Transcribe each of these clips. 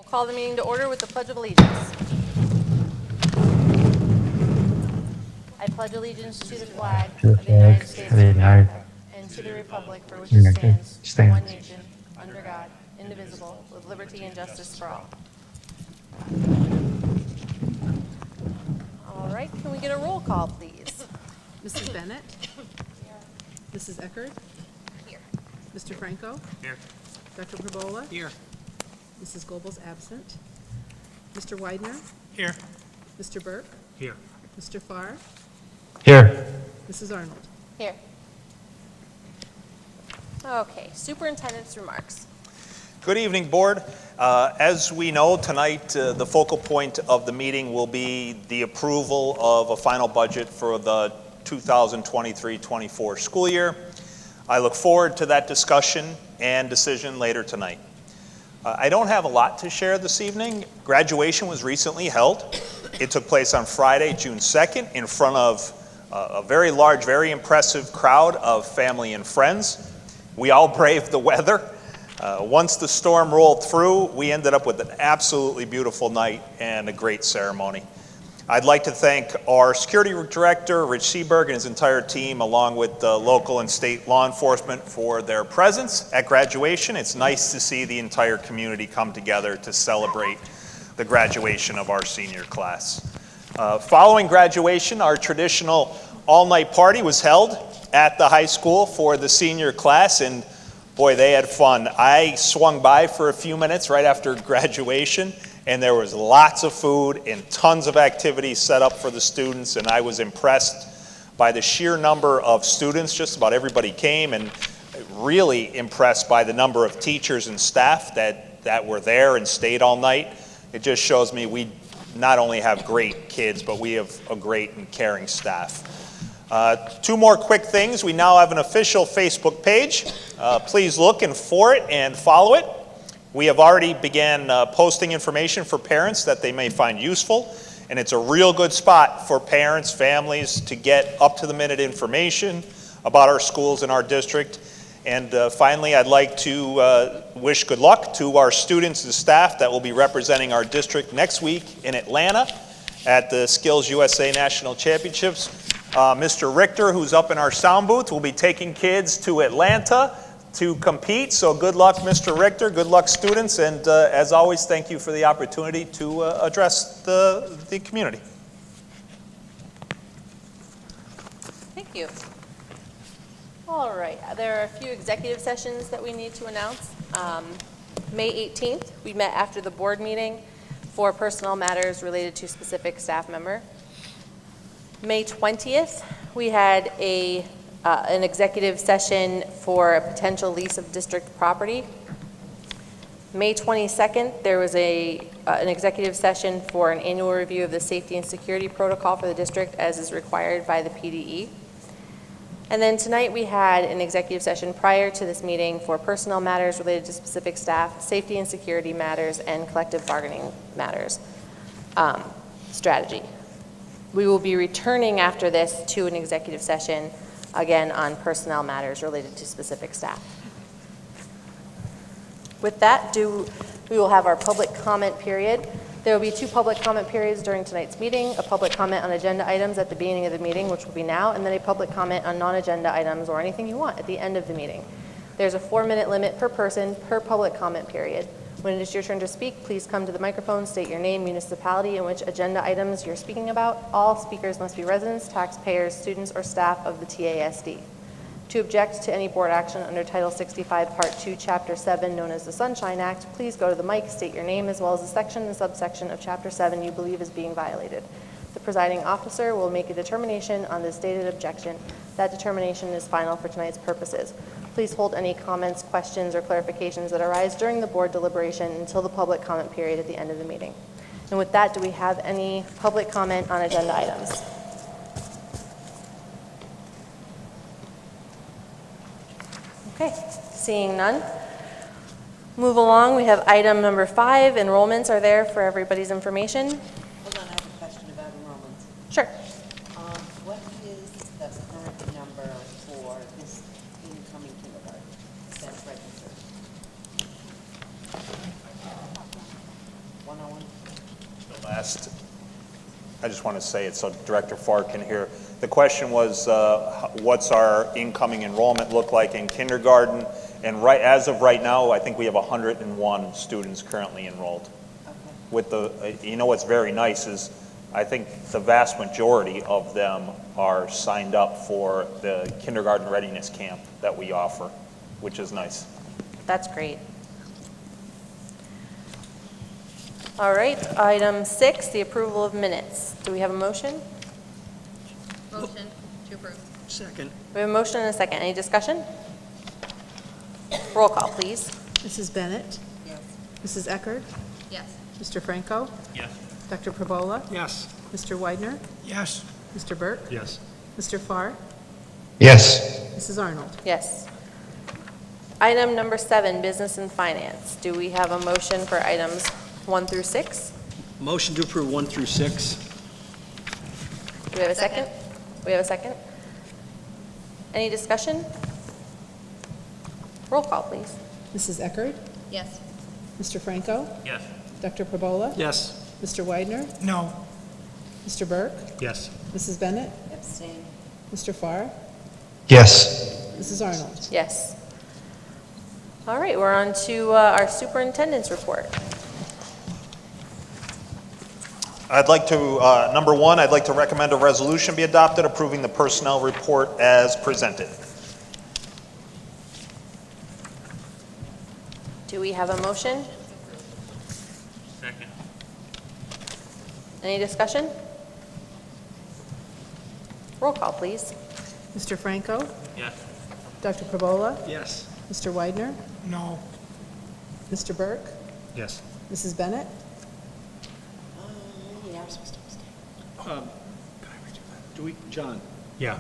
Call the meeting to order with the Pledge of Allegiance. I pledge allegiance to the flag of the United States of America and to the republic for which it stands, one nation, under God, indivisible, with liberty and justice for all. All right, can we get a roll call, please? Mrs. Bennett? Here. Mrs. Eckert? Here. Mr. Franco? Here. Dr. Perbola? Here. Mrs. Goebel's absent. Mr. Widener? Here. Mr. Burke? Here. Mr. Farr? Here. Mrs. Arnold? Here. Okay, superintendent's remarks. Good evening, Board. As we know, tonight the focal point of the meeting will be the approval of a final budget for the 2023-24 school year. I look forward to that discussion and decision later tonight. I don't have a lot to share this evening. Graduation was recently held. It took place on Friday, June 2nd, in front of a very large, very impressive crowd of family and friends. We all braved the weather. Once the storm rolled through, we ended up with an absolutely beautiful night and a great ceremony. I'd like to thank our security director, Rich Seberg, and his entire team, along with the local and state law enforcement, for their presence at graduation. It's nice to see the entire community come together to celebrate the graduation of our senior class. Following graduation, our traditional all-night party was held at the high school for the senior class, and boy, they had fun. I swung by for a few minutes right after graduation, and there was lots of food and tons of activities set up for the students, and I was impressed by the sheer number of students. Just about everybody came, and really impressed by the number of teachers and staff that were there and stayed all night. It just shows me we not only have great kids, but we have a great and caring staff. Two more quick things. We now have an official Facebook page. Please look for it and follow it. We have already began posting information for parents that they may find useful, and it's a real good spot for parents, families to get up-to-the-minute information about our schools and our district. And finally, I'd like to wish good luck to our students and staff that will be representing our district next week in Atlanta at the Skills USA National Championships. Mr. Richter, who's up in our sound booth, will be taking kids to Atlanta to compete. So good luck, Mr. Richter. Good luck, students. And as always, thank you for the opportunity to address the community. Thank you. All right, there are a few executive sessions that we need to announce. May 18th, we met after the board meeting for personnel matters related to specific staff member. May 20th, we had an executive session for a potential lease of district property. May 22nd, there was an executive session for an annual review of the safety and security protocol for the district as is required by the PDE. And then tonight we had an executive session prior to this meeting for personnel matters related to specific staff, safety and security matters, and collective bargaining matters strategy. We will be returning after this to an executive session, again, on personnel matters related to specific staff. With that, we will have our public comment period. There will be 2 public comment periods during tonight's meeting, a public comment on agenda items at the beginning of the meeting, which will be now, and then a public comment on non-agenda items or anything you want at the end of the meeting. There's a 4-minute limit per person per public comment period. When it is your turn to speak, please come to the microphone, state your name, municipality, and which agenda items you're speaking about. All speakers must be residents, taxpayers, students, or staff of the TASD. To object to any board action under Title 65, Part 2, Chapter 7, known as the Sunshine Act, please go to the mic, state your name, as well as the section and subsection of Chapter 7 you believe is being violated. The presiding officer will make a determination on the stated objection. That determination is final for tonight's purposes. Please hold any comments, questions, or clarifications that arise during the board deliberation until the public comment period at the end of the meeting. And with that, do we have any public comment on agenda items? Okay, seeing none. Move along, we have item number 5, enrollments are there for everybody's information. Hold on, I have a question about enrollments. Sure. What is the current number for this incoming kindergarten that's registered? going? The last, I just want to say it so Director Farr can hear. The question was, what's our incoming enrollment look like in kindergarten? And as of right now, I think we have 101 students currently enrolled. Okay. With what's very nice is, I think the vast majority of them are signed up for the kindergarten readiness camp that we offer, which is nice. That's great. All right, item 6, the approval of minutes. Do we have a motion? Motion to approve. Second. We have a motion and a second. Any discussion? Roll call, please. Mrs. Bennett? Yes. Mrs. Eckerd? Yes. Mr. Franco? Yes. Dr. Perbola? Yes. Mr. Widener? Yes. Mr. Burke? Yes. Mr. Farr? yes, Mrs. Arnold? Yes. Item number 7, business and finance. Do we have a motion for items 1 through 6? Motion to approve 1 through 6. Do we have a second? Second. We have a second? Any discussion? Roll call, please. Mrs. Eckerd? Yes. Mr. Franco? Yes. Dr. Perbola? Yes. Mr. Widener? No. Mr. Burke? Yes. Mrs. Bennett? Abstain? Mr. Farr? yes, Mrs. Arnold? Yes. All right, we're on to our superintendent's report. I'd like to, number 1, I'd like to recommend a resolution be adopted approving the personnel report as presented. Do we have a motion? Second. Any discussion? Roll call, please. Mr. Franco? Yes. Dr. Perbola? Yes. Mr. Widener? No. Mr. Burke? Yes. Mrs. Bennett? Yeah, I'm supposed to abstain. Do we, John? Yeah,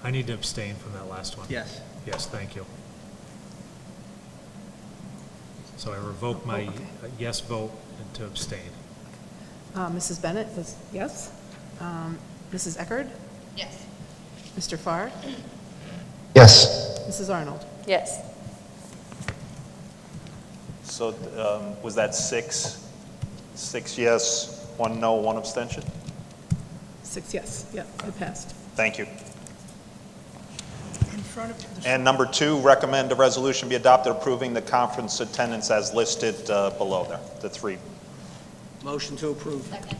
I need to abstain from that last one. Yes. Yes, thank you. So I revoke my yes vote and to abstain. Mrs. Bennett was yes. Mrs. Eckerd? Yes. Mr. Farr? yes, Mrs. Arnold? Yes. So was that 6? 6 yes, 1 no, 1 abstention? 6 yes. Yeah, it passed. Thank you. And number 2, recommend a resolution be adopted approving the conference attendance as listed below there, the 3. Motion to approve. Second.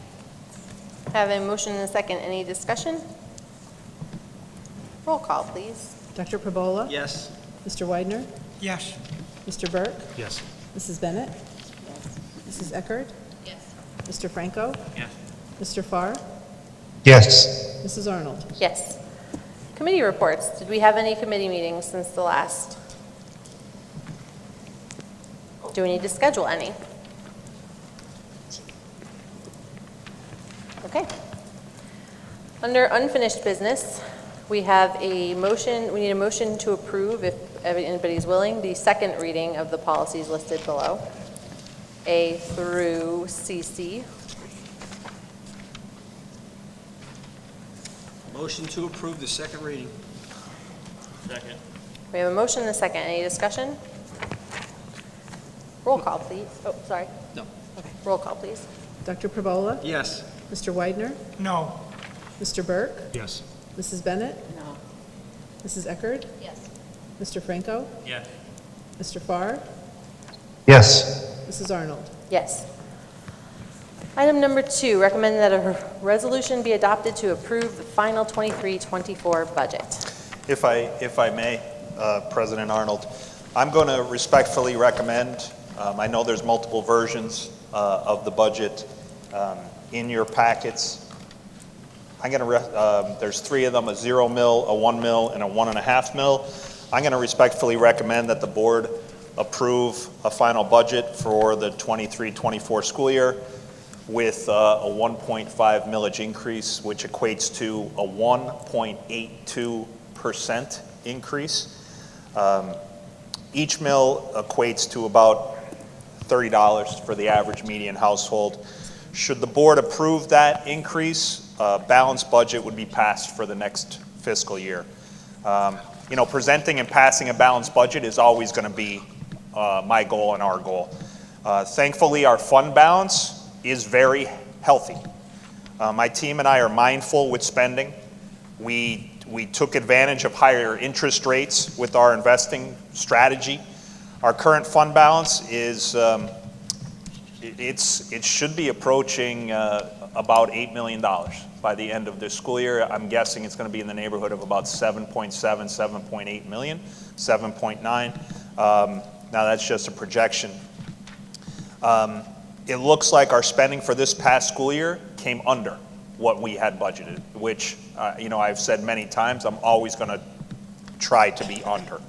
Have a motion and a second. Any discussion? Roll call, please. Dr. Perbola? Yes. Mr. Widener? Yes. Mr. Burke? Yes, Mrs. Bennett? Yes. Mrs. Eckerd? Yes. Mr. Franco? Yes. Mr. Farr? yes, Mrs. Arnold? Yes. Committee reports. Did we have any committee meetings since the last? Do we need to schedule any? Okay. Under unfinished business, we have a motion, we need a motion to approve, if anybody's willing, the second reading of the policies listed below, A through CC. Motion to approve the second reading. Second. We have a motion and a second. Any discussion? Roll call, please. Oh, sorry. No. Okay, roll call, please. Dr. Perbola? Yes. Mr. Widener? No. Mr. Burke? yes, Mrs. Bennett? No. Mrs. Eckerd? Yes. Mr. Franco? Yes. Mr. Farr? yes, Mrs. Arnold? Yes. Item number 2, recommend that a resolution be adopted to approve the final 23-24 budget. If I may, President Arnold, I'm going to respectfully recommend, I know there's multiple versions of the budget in your packets. I'm going to, there's 3 of them, a 0 mil, a 1 mil, and a 1.5 mil. I'm going to respectfully recommend that the board approve a final budget for the 23-24 school year with a 1.5 millage increase, which equates to a 1.82% increase. Each mill equates to about $30 for the average median household. Should the board approve that increase, balanced budget would be passed for the next fiscal year. You know, presenting and passing a balanced budget is always going to be my goal and our goal. Thankfully, our fund balance is very healthy. My team and I are mindful with spending. We took advantage of higher interest rates with our investing strategy. Our current fund balance is, it should be approaching about $8 million by the end of this school year. I'm guessing it's going to be in the neighborhood of about 7.7, 7.8 million, 7.9. Now that's just a projection. It looks like our spending for this past school year came under what we had budgeted, which, I've said many times, I'm always going to try to be under.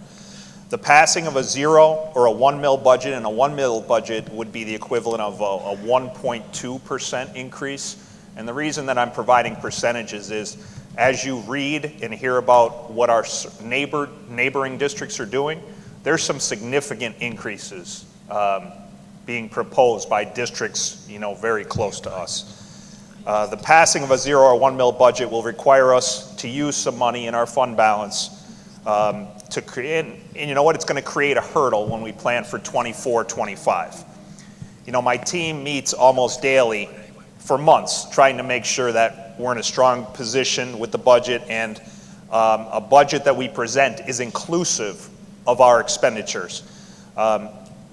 The passing of a 0 or a 1 mil budget, and a 1 mil budget would be the equivalent of a 1.2% increase. And the reason that I'm providing percentages is, as you read and hear about what our neighboring districts are doing, there's some significant increases being proposed by districts, very close to us. The passing of a 0 or 1 mil budget will require us to use some money in our fund balance to create, and you know what, it's going to create a hurdle when we plan for 24-25. My team meets almost daily for months trying to make sure that we're in a strong position with the budget, and a budget that we present is inclusive of our expenditures.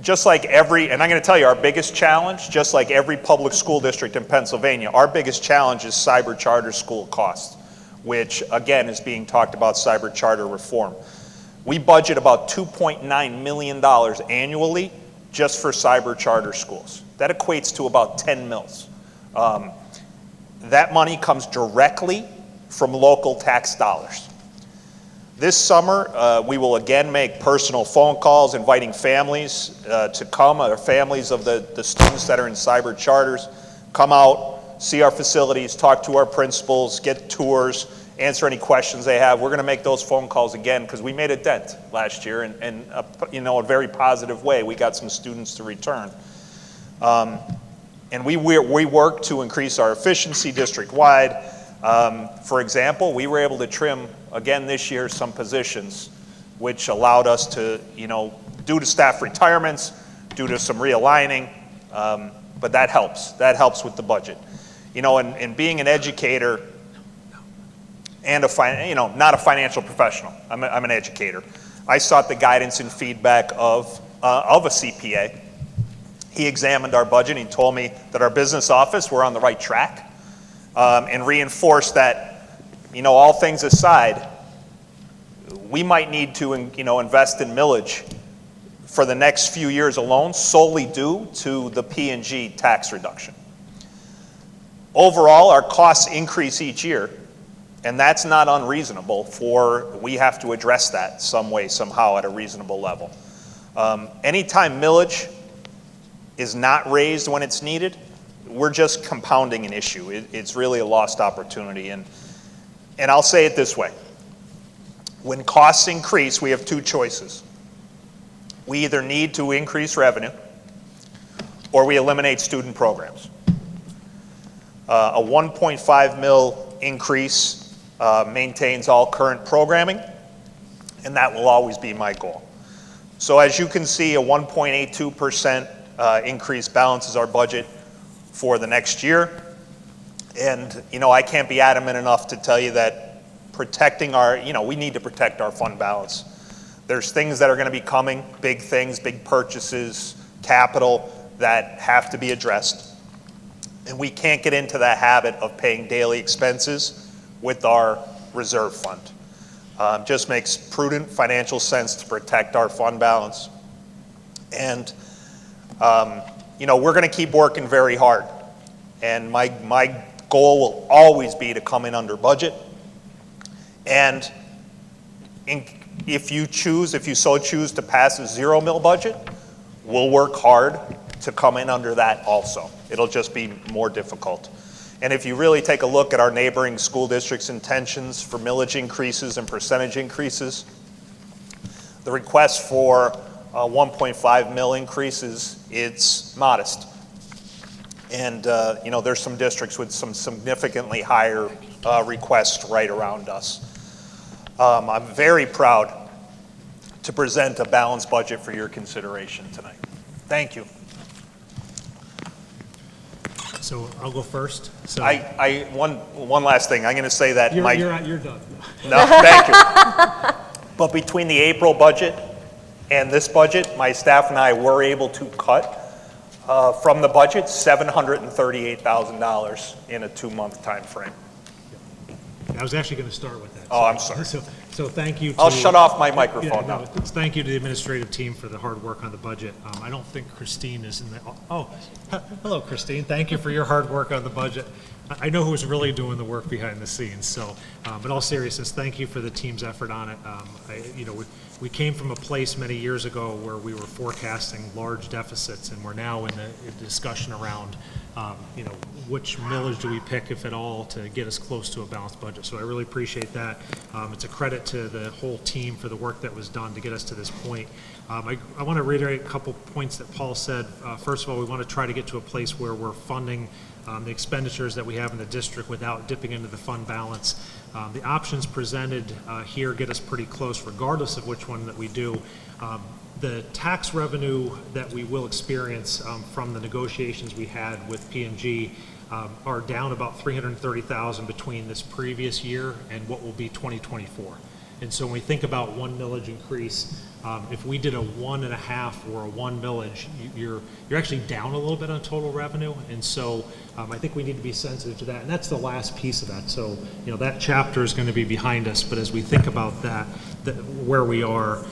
Just like and I'm going to tell you, our biggest challenge, just like every public school district in Pennsylvania, our biggest challenge is cyber charter school costs, which again is being talked about, cyber charter reform. We budget about $2.9 million annually just for cyber charter schools. That equates to about 10 mils. That money comes directly from local tax dollars. This summer, we will again make personal phone calls inviting families to come, or families of the students that are in cyber charters, come out, see our facilities, talk to our principals, get tours, answer any questions they have. We're going to make those phone calls again because we made a dent last year in a very positive way. We got some students to return. And we work to increase our efficiency district-wide. For example, we were able to trim, again this year, some positions, which allowed us to, due to staff retirements, due to some realigning, but that helps. That helps with the budget. And being an educator and not a financial professional, I'm an educator. I sought the guidance and feedback of a CPA. He examined our budget and he told me that our business office, we're on the right track, and reinforced that, all things aside, we might need to, invest in millage for the next few years alone, solely due to the P&G tax reduction. Overall, our costs increase each year, and that's not unreasonable. We have to address that some way, somehow, at a reasonable level. Anytime millage is not raised when it's needed, we're just compounding an issue. It's really a lost opportunity. And I'll say it this way. When costs increase, we have two choices. We either need to increase revenue or we eliminate student programs. A 1.5 mil increase maintains all current programming, and that will always be my goal. So as you can see, a 1.82% increase balances our budget for the next year. And, I can't be adamant enough to tell you that protecting we need to protect our fund balance. There's things that are going to be coming, big things, big purchases, capital that have to be addressed. And we can't get into that habit of paying daily expenses with our reserve fund. Just makes prudent financial sense to protect our fund balance. And, we're going to keep working very hard. And my goal will always be to come in under budget. And if you so choose to pass a 0 mil budget, we'll work hard to come in under that also. It'll just be more difficult. And if you really take a look at our neighboring school districts' intentions for millage increases and percentage increases, the request for 1.5 mil increases, it's modest. And there's some districts with some significantly higher requests right around us. I'm very proud to present a balanced budget for your consideration tonight. Thank you. So I'll go first. So One last thing, I'm going to say that you're, my. you're done. No, thank you. But between the April budget and this budget, my staff and I were able to cut from the budget $738,000 in a 2-month time frame. I was actually going to start with that. Oh, I'm sorry. So thank you to. I'll shut off my Yeah, microphone no, now. thank you to the administrative team for the hard work on the budget. I don't think Christine is in the, hello, Christine. Thank you for your hard work on the budget. I know who's really doing the work behind the scenes, so, in all seriousness, thank you for the team's effort on it. We came from a place many years ago where we were forecasting large deficits, and we're now in the discussion around, which millage do we pick, if at all, to get us close to a balanced budget. So I really appreciate that. It's a credit to the whole team for the work that was done to get us to this point. I want to reiterate a couple points that Paul said. First of all, we want to try to get to a place where we're funding the expenditures that we have in the district without dipping into the fund balance. The options presented here get us pretty close, regardless of which one that we do. The tax revenue that we will experience from the negotiations we had with P&G are down about $330,000 between this previous year and what will be 2024. And so when we think about one millage increase, if we did a 1.5 or a 1 millage, you're actually down a little bit on total revenue. And so I think we need to be sensitive to that. And that's the last piece of that. So, that chapter is going to be behind us. But as we think about that where we are,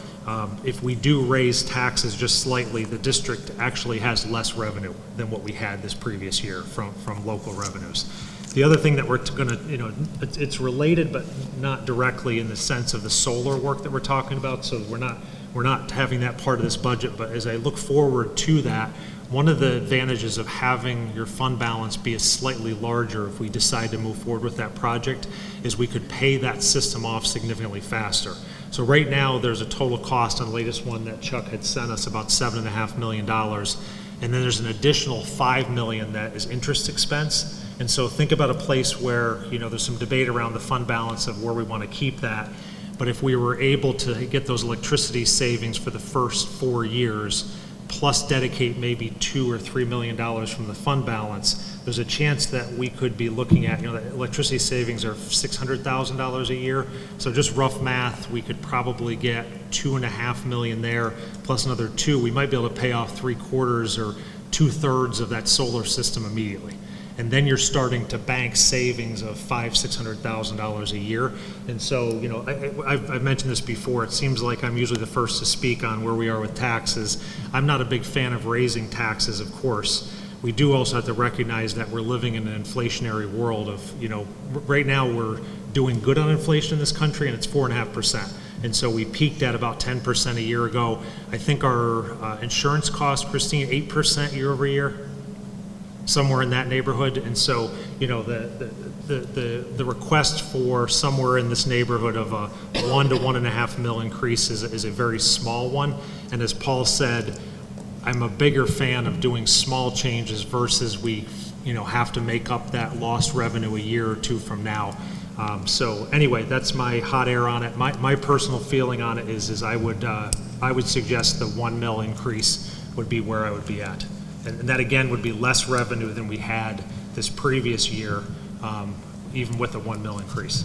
if we do raise taxes just slightly, the district actually has less revenue than what we had this previous year from local revenues. The other thing that we're going to, it's related but not directly in the sense of the solar work that we're talking about. So we're not having that part of this budget. But as I look forward to that, one of the advantages of having your fund balance be a slightly larger, if we decide to move forward with that project, is we could pay that system off significantly faster. So right now, there's a total cost on the latest one that Chuck had sent us, about $7.5 million. And then there's an additional $5 million that is interest expense. And so think about a place where, there's some debate around the fund balance of where we want to keep that. But if we were able to get those electricity savings for the first 4 years, plus dedicate maybe $2 or $3 million from the fund balance, there's a chance that we could be looking at, the electricity savings are $600,000 a year. So just rough math, we could probably get $2.5 million there, plus another $2 million. We might be able to pay off 3/4 or 2/3 of that solar system immediately. And then you're starting to bank savings of $500,000-$600,000 a year. And so, I've mentioned this before. It seems like I'm usually the first to speak on where we are with taxes. I'm not a big fan of raising taxes, of course. We do also have to recognize that we're living in an inflationary world of, right now we're doing good on inflation in this country, and it's 4.5%. And so we peaked at about 10% a year ago. I think our insurance costs, Christine, 8% year over year, somewhere in that neighborhood. And so, the request for somewhere in this neighborhood of a $1 to $1.5 million increase is a very small one. And as Paul said, I'm a bigger fan of doing small changes versus we, have to make up that lost revenue a year or two from now. So anyway, that's my hot air on it. My personal feeling on it is I would suggest the 1 mil increase would be where I would be at. And that again would be less revenue than we had this previous year, even with a 1 mil increase.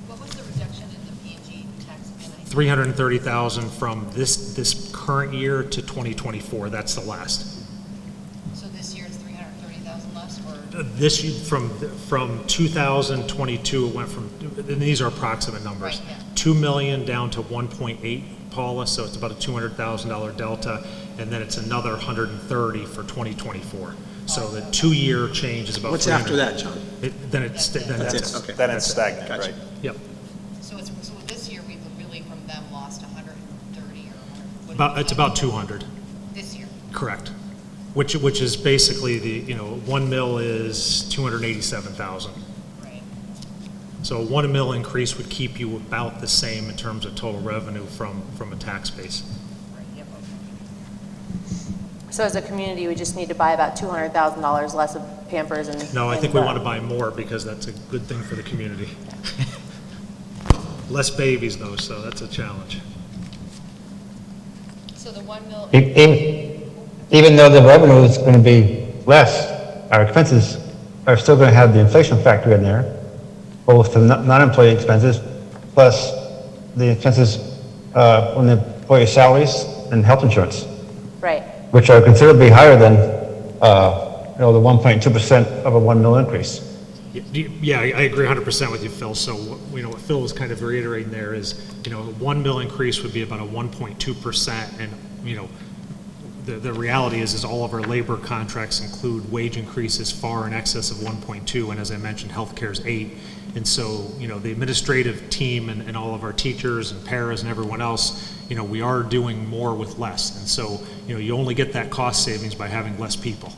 What was the reduction in the P&G tax bill? 330,000 from this current year to 2024. That's the last. So this year is 330,000 less, or? This year, from 2022, it went from, and these are approximate numbers, Right, yeah. 2 million down to 1.8, Paula. So it's about a $200,000 delta, and then it's another 130 for 2024. So the 2-year change is about. What's 300. after that, John? Then it's That's it, okay. Then it's stagnant, Gotcha. right? Yep. So this year we really from them lost 130 or 100? About, it's about 200. This year? Correct. Which is basically the 1 mil is 287,000. Right. So a 1 mil increase would keep you about the same in terms of total revenue from a tax base. Right, yep, okay. So as a community, we just need to buy about $200,000 less of Pampers and. No, I think we want to buy more because that's a good thing for the community. Less babies though, so that's a challenge. So the 1 mil, Even though the revenue is going to be less, our expenses are still going to have the inflation factor in there, both the non-employee expenses plus the expenses on the employee salaries and health insurance, Right. which are considerably higher than, the 1.2% of a 1 mil increase. Yeah, I agree 100% with you, Phil. So, what Phil was kind of reiterating there is, a 1 mil increase would be about a 1.2%. And, the reality is all of our labor contracts include wage increases far in excess of 1.2. And as I mentioned, healthcare is 8. And so, the administrative team and all of our teachers and paras and everyone else, we are doing more with less. And so, you only get that cost savings by having less people.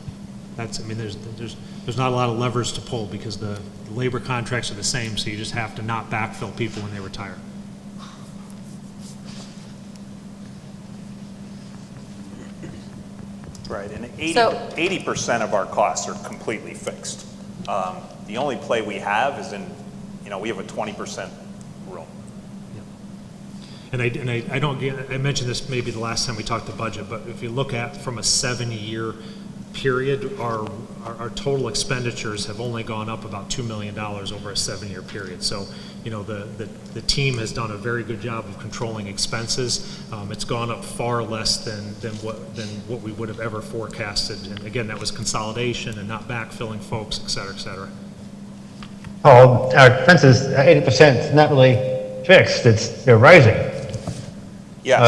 There's not a lot of levers to pull because the labor contracts are the same, so you just have to not backfill people when they retire. Right, and So- 80% of our costs are completely fixed. The only play we have is we have a 20% room. And I don't get, I mentioned this maybe the last time we talked the budget, but if you look at from a 7-year period, our total expenditures have only gone up about $2 million over a 7-year period. So, the team has done a very good job of controlling expenses. It's gone up far less than what we would have ever forecasted. And again, that was consolidation and not backfilling folks, et cetera, et cetera. Paul, our expenses, 80% is not really fixed, they're rising. Yes,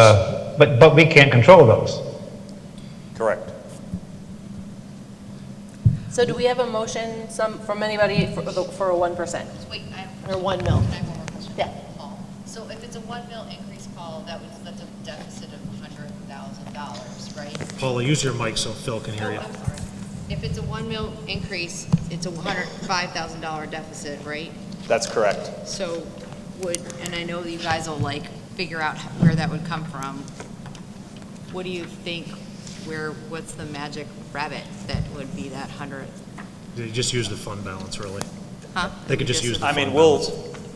But we can't control those. correct. So do we have a motion from anybody for a 1%? Wait, Or 1 mil? Can I have one more question? Yeah. Paul? So if it's a 1 mil increase, Paul, that's a deficit of $100,000, right? Paula, use your mic so Phil can hear you. Oh, I'm sorry. If it's a 1 mil increase, it's a $105,000 deficit, right? That's correct. So and I know you guys will figure out where that would come from. What do you think, what's the magic rabbit that would be that 100? They just use the fund balance, really. Huh? They could just use the I fund mean, balance.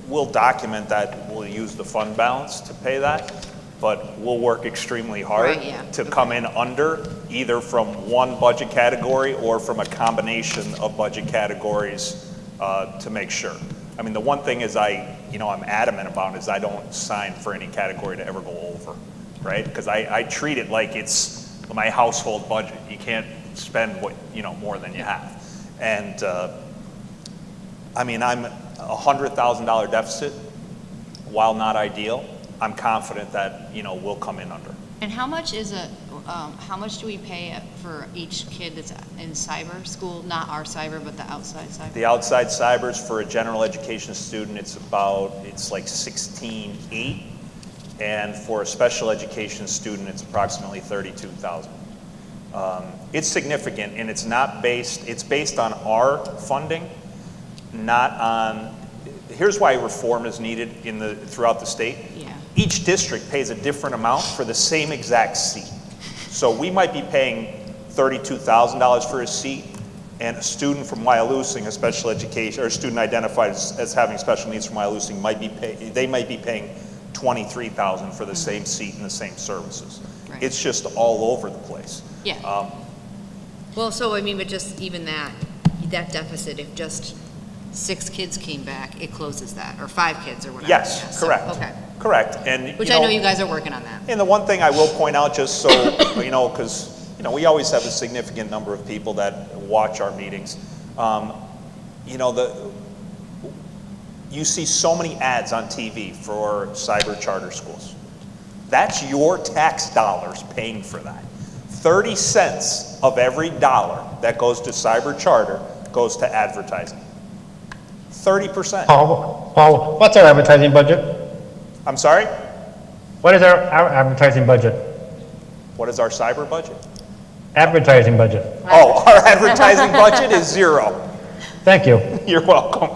we'll document that, we'll use the fund balance to pay that, but we'll work extremely hard Right, yeah. to come in under, either from one budget category or from a combination of budget categories to make sure. I mean, the one thing is I'm adamant about is I don't sign for any category to ever go over, right? Because I treat it like it's my household budget. You can't spend more than you have. And I'm $100,000 deficit, while not ideal, I'm confident that, we'll come in under. And how much how much do we pay for each kid that's in cyber school? Not our cyber, but the outside cyber? The outside cybers for a general education student, it's like 16.8, and for a special education student, it's approximately 32,000. It's significant, and it's based on our funding, not on, here's why reform is needed throughout the state. Yeah. Each district pays a different amount for the same exact seat. So we might be paying $32,000 for a seat, and a student from Wyalusing, a special education, or a student identified as having special needs from Wyalusing might be paying $23,000 for the same seat and the same services. Right. It's just all over the place. Yeah. Well, but just even that deficit, if just 6 kids came back, it closes that, or 5 kids or whatever. Yes, Yeah, so- correct. Okay. Correct. And Which I know you guys are working on that. And the one thing I will point out, just so, because, we always have a significant number of people that watch our meetings. You see so many ads on TV for cyber charter schools. That's your tax dollars paying for that. 30 cents of every dollar that goes to cyber charter goes to advertising. 30%. Paul, what's our advertising budget? I'm sorry? What is our advertising budget? What is our cyber budget? Advertising budget. Oh, our advertising budget is 0. Thank you. You're welcome.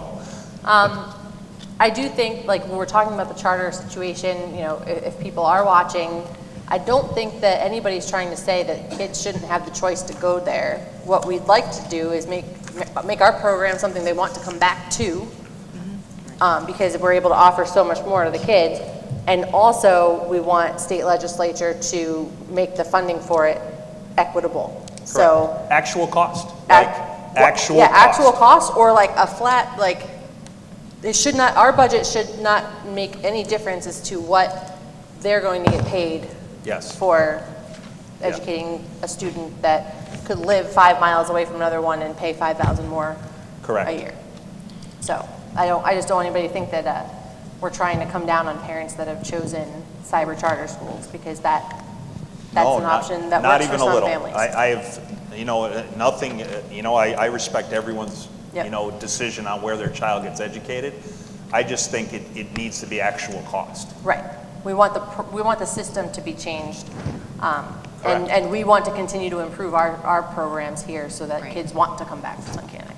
I do think, when we're talking about the charter situation, if people are watching, I don't think that anybody's trying to say that kids shouldn't have the choice to go there. What we'd like to do is make our program something they want to come back to, because we're able to offer so much more to the kids. And also, we want state legislature to make the funding for it equitable. So, Actual cost. Actual Yeah, actual cost. cost, or like a flat, like, it should not, our budget should not make any difference as to what they're going to get paid Yes. for Yeah. educating a student that could live 5 miles away from another one and pay 5,000 more Correct. a year. So I just don't want anybody to think that we're trying to come down on parents that have chosen cyber charter schools, because that's No, an not- option that not works for even a some little. families. I have, nothing, I respect everyone's, Yep. decision on where their child gets educated. I just think it needs to be actual cost. Right. We want the system to be changed. Correct. And we want to continue to improve our programs here so that Right. kids want to come back to Tunkhannock.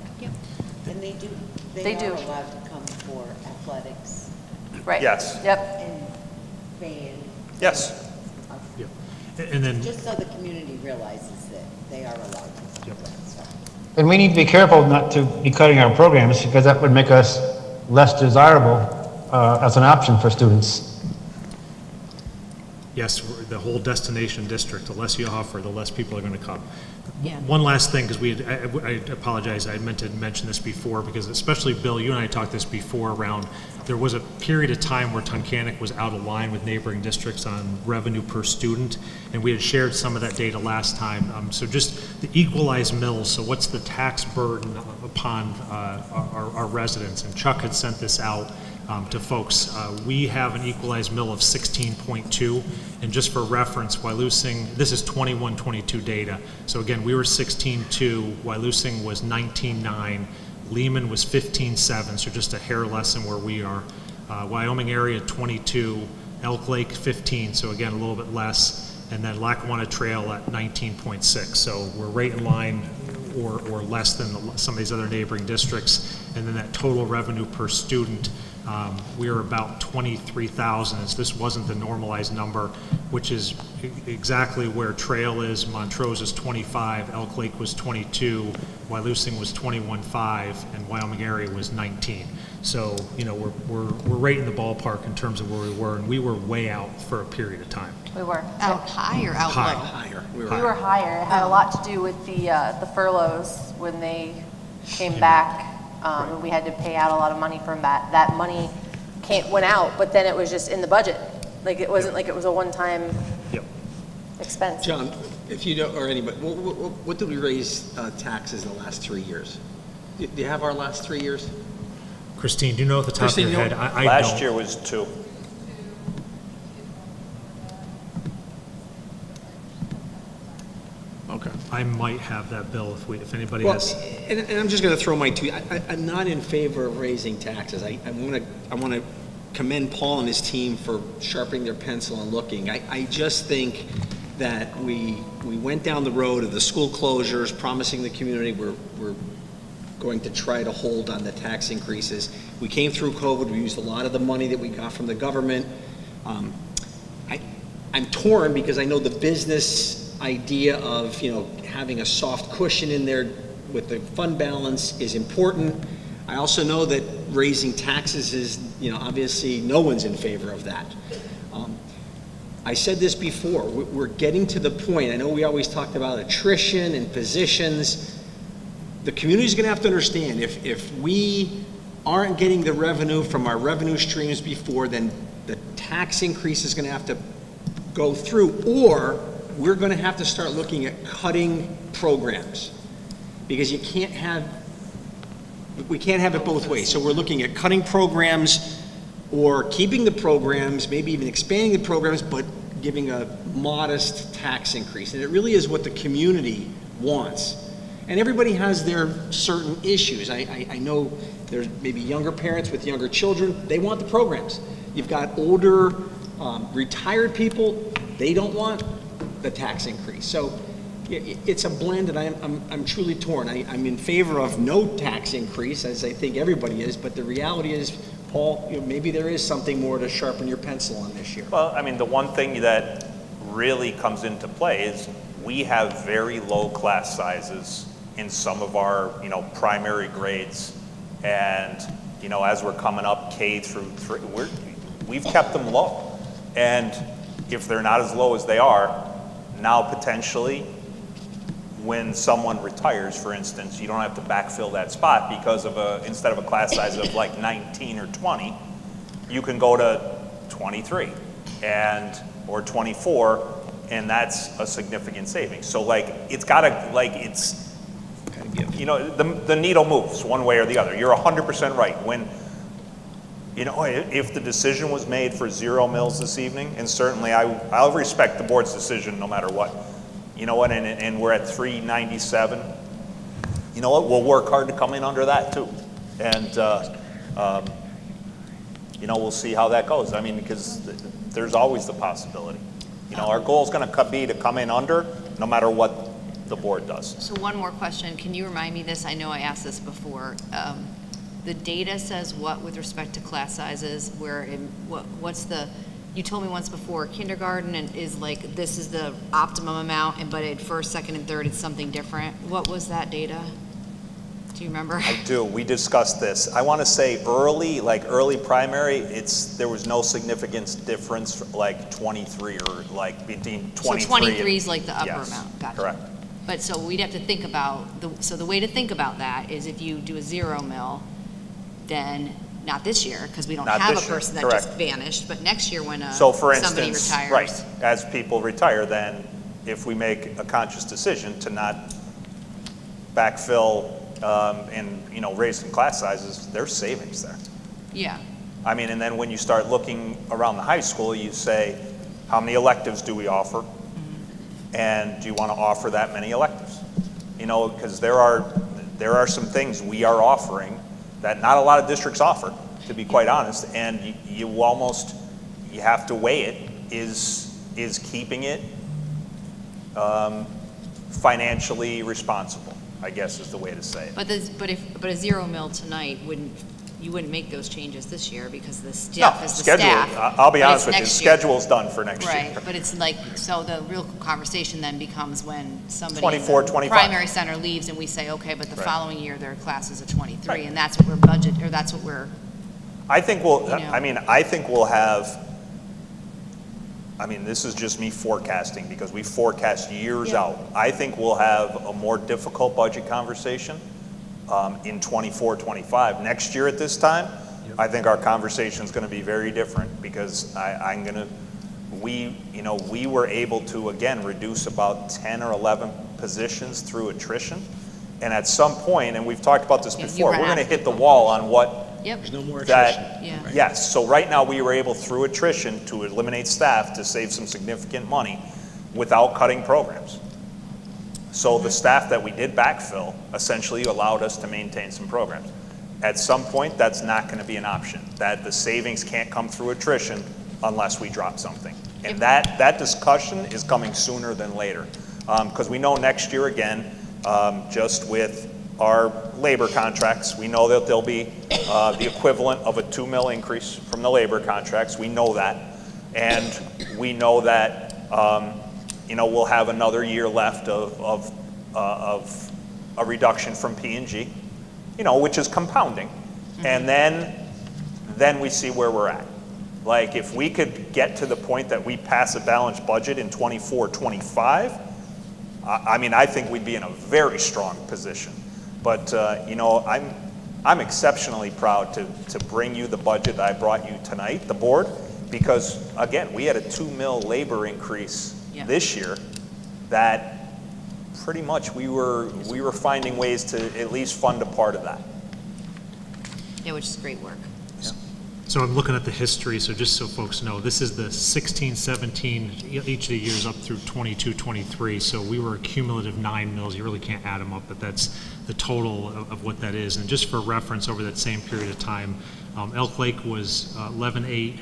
And they do, They they do. are allowed to come for athletics Right. Yes. Yep. and band. Yes. And then, Just so the community realizes that they are allowed to do that, so. And we need to be careful not to be cutting our programs, because that would make us less desirable as an option for students. yes, the whole destination district, the less you offer, the less people are going to come. Yeah. One last thing, because I apologize, I meant to mention this before, because especially Bill, you and I talked this before around, there was a period of time where Tunkhannock was out of line with neighboring districts on revenue per student, and we had shared some of that data last time. So just the equalized mills, so what's the tax burden upon our residents? And Chuck had sent this out to folks. We have an equalized mill of 16.2, and just for reference, Wyalusing, this is 21-22 data. So again, we were 16.2, Wyalusing was 19.9, Lehman was 15.7, so just a hair less than where we are. Wyoming area 22, Elk Lake 15, so again, a little bit less, and then Lackawanna Trail at 19.6. So we're right in line or less than some of these other neighboring districts. And then that total revenue per student, we are about 23,000. This wasn't the normalized number, which is exactly where Trail is. Montrose is 25, Elk Lake was 22, Wyalusing was 21.5, and Wyoming area was 19. So, we're right in the ballpark in terms of where we were, and we were way out for a period of time. We were. Out high or out High. low? Higher. We were higher. It had a lot to do with the furloughs when they came back. And we had to pay out a lot of money from that. That money went out, but then it was just in the budget. Like, it wasn't like it was a one-time Yep. expense. John, if you don't, or anybody, what did we raise taxes in the last 3 years? Do you have our last 3 years? Christine, do you know at the top Christine, of your you head? know- I Last don't. year was 2. Okay. I might have that bill if anybody Well, has. and I'm just going to throw my two, I'm not in favor of raising taxes. I want to commend Paul and his team for sharpening their pencil and looking. I just think that we went down the road of the school closures, promising the community we're going to try to hold on the tax increases. We came through COVID, we used a lot of the money that we got from the government. I'm torn because I know the business idea of, having a soft cushion in there with the fund balance is important. I also know that raising taxes is, obviously no one's in favor of that. I said this before, we're getting to the point, I know we always talked about attrition and positions. The community's gonna have to understand, if we aren't getting the revenue from our revenue streams before, then the tax increase is gonna have to go through, or we're going to have to start looking at cutting programs, because we can't have it both ways. So we're looking at cutting programs or keeping the programs, maybe even expanding the programs, but giving a modest tax increase. And it really is what the community wants. And everybody has their certain issues. I know there's maybe younger parents with younger children, they want the programs. You've got older, retired people, they don't want the tax increase. So it's a blend, and I'm truly torn. I'm in favor of no tax increase, as I think everybody is, but the reality is, Paul, maybe there is something more to sharpen your pencil on this year. Well, the one thing that really comes into play is we have very low class sizes in some of our, primary grades. And, as we're coming up K through 3, we've kept them low. And if they're not as low as they are, now potentially when someone retires, for instance, you don't have to backfill that spot because of instead of a class size of like 19 or 20, you can go to 23 or 24, and that's a significant savings. So like, it's gotta, like, it's, you know, the needle moves one way or the other. You're 100% right. When, you know, if the decision was made for 0 mills this evening, and certainly I'll respect the board's decision no matter what. You know what, and we're at 397. You know what, we'll work hard to come in under that too. And, you know, we'll see how that goes. I mean, because there's always the possibility. You know, our goal is going to be to come in under no matter what the board does. So one more question, can you remind me this? I know I asked this before. The data says what with respect to class sizes, what's the, you told me once before, kindergarten is like, this is the optimum amount, but at first, second, and third, it's something different. What was that data? Do you remember? I do. We discussed this. I want to say early primary, there was no significant difference, like 23 or like between 23. So 23 is like the upper Yes, amount. Gotcha. correct. But so we'd have to think about, so the way to think about that is if you do a 0 mill, then not this year, because we don't Not have a this year, person that correct. just vanished, but next year when So for somebody instance, retires. right, as people retire, then if we make a conscious decision to not backfill and, you know, raise some class sizes, there's savings there. Yeah, I mean, and then when you start looking around the high school, you say, how many electives do we offer? And do you want to offer that many electives? You know, because there are some things we are offering that not a lot of districts offer, to be quite honest, and you have to weigh it. Is keeping it financially responsible, I guess is the way to say it. but a 0 mill tonight you wouldn't make those changes this year because the staff is the schedule. staff. I'll be but honest it's with you, the next year. schedule's done for next year. Right, but it's like, so the real conversation then becomes when somebody 24, in the 25. primary center leaves and we say, okay, but the Right. following year their class is a 23, Right. and that's what we're budget, or that's what we're, I think we'll, You know. I think we'll have, this is just me forecasting because we forecast years Yeah. out. I think we'll have a more difficult budget conversation in 24, 25. Next year at this time, I think our conversation is going to be very different because we were able to, again, reduce about 10 or 11 positions through attrition. And at some point, and we've talked about this Yeah, you before, ran we're going out to of hit the people. wall on what yep, There's no more attrition. that, Yeah. yes, so right now we were able through attrition to eliminate staff to save some significant money without cutting programs. So the staff that we did backfill essentially allowed us to maintain some programs. At some point, that's not going to be an option, that the savings can't come through attrition unless we drop something. And that discussion is coming sooner than later. Because we know next year again, just with our labor contracts, we know that there'll be the equivalent of a 2 mil increase from the labor contracts. We know that. And we know that, we'll have another year left of a reduction from P&G, which is compounding. And then we see where we're at. Like, if we could get to the point that we pass a balanced budget in 24, 25, I think we'd be in a very strong position. But, I'm exceptionally proud to bring you the budget that I brought you tonight, the board, because, again, we had a 2 mil labor increase Yeah. this year that pretty much we were finding ways to at least fund a part of that. yeah, which is great work. So I'm looking at the history, so just so folks know, this is the 16, 17, each of the years up through 22, 23. So we were a cumulative 9 mills. You really can't add them up, but that's the total of what that is. And just for reference, over that same period of time, Elk Lake was 11.8.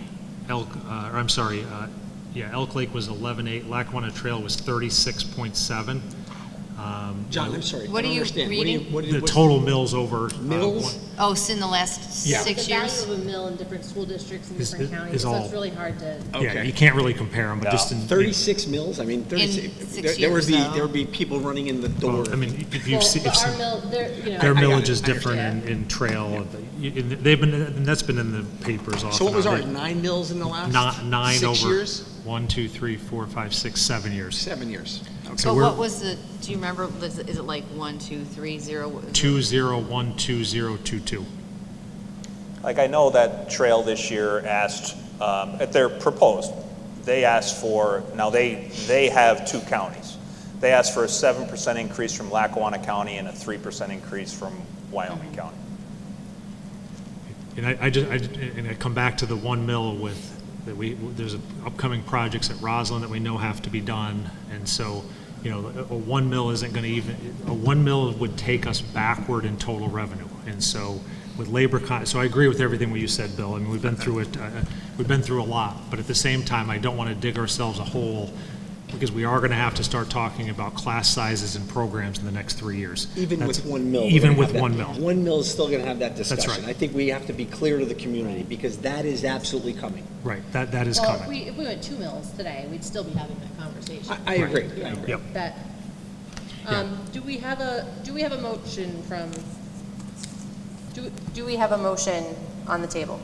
Elk Lake was 11.8. Lackawanna Trail was 36.7. John, I'm sorry. What I don't are you understand. reading? The total mills over. Mills? Oh, so in the last Yeah. 6 The years? value of a mill in different school districts in Is- different is counties, so all- it's really hard to. Yeah, Okay. you can't really compare them, but just in. 36 mills? 36. 6 There would years, be, though. there would be people running in the door. Well, I mean, if you've Well, seen, but our mill, their I got millage it. is I different understand. in trail. They've been, and that's been in the papers often. So what was on ours, it. 9 mills in the last Nine 6 over years? 1, 2, 3, 4, 5, 6, 7 years. 7 years. So But we're what was the, do you remember, is it like 1, 2, 3, 0? 2012022. Like, I know that Trail this year asked, at their proposed, they asked for, now they have 2 counties. They asked for a 7% increase from Lackawanna County and a 3% increase from Wyoming County. And I come back to the 1 mil with, that there's upcoming projects at Roslyn that we know have to be done. And so, a 1 mil isn't going to a 1 mil would take us backward in total revenue. And so with so I agree with everything what you said, Bill. I mean, we've been through it, we've been through a lot, but at the same time, I don't want to dig ourselves a hole because we are going to have to start talking about class sizes and programs in the next 3 years. Even That's- with 1 mil. Even we're with gonna 1 have mil. that. 1 mil is still going to have that That's discussion. right. I think we have to be clear to the community because that is absolutely coming. Right, that is Well, coming. if we went 2 mills today, we'd still be having that conversation. I agree. You I know, agree. Yep. That, do we have a motion from, Do we have a motion on the table?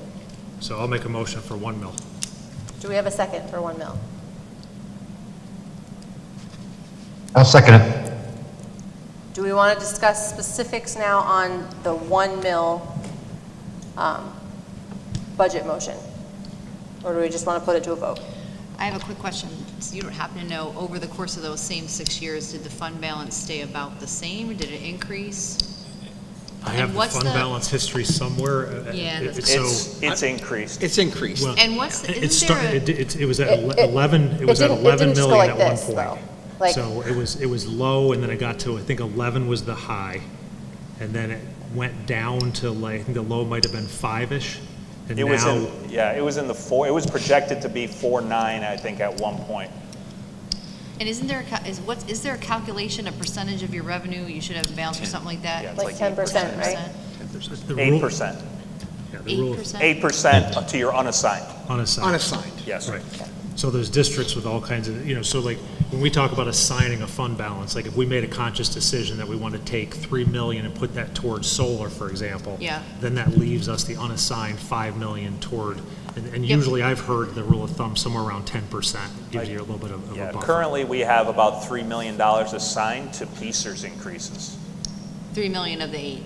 So I'll make a motion for 1 mil. Do we have a second for 1 mil? I'll second it. Do we want to discuss specifics now on the 1 mil budget motion? Or do we just want to put it to a vote? I have a quick question. So you don't happen to know, over the course of those same 6 years, did the fund balance stay about the same, or did it increase? I have the what's fund the- balance history somewhere. Yeah, that's- So, It's increased. It's increased. well, And what's, it isn't there started, a, it was at It- 11, it was at didn't- 11 didn't just go million like at one this, point. though. Like- So it was low, and then it got to, I think 11 was the high, and then it went down to like, I think the low might have been 5-ish, and It was now, it was in the 4, it was projected to be 4.9, I think, at one point. and isn't there, is there a calculation, a percentage of your revenue you should have in balance or something like that? Yeah, it's Like 10%, right? the rule- 8%. yeah, the rule of 8%? 8% to your unassigned. unassigned. Unassigned. Yes. Right. So there's districts with all kinds of, so like, when we talk about assigning a fund balance, like if we made a conscious decision that we want to take 3 million and put that towards solar, for example. Yeah. Then that leaves us the unassigned 5 million toward, and Yep. usually I've heard the rule of thumb somewhere around 10%, gives you a little bit of Yeah, a buffer. currently, we have about $3 million assigned to PCERS increases. 3 million of the 8.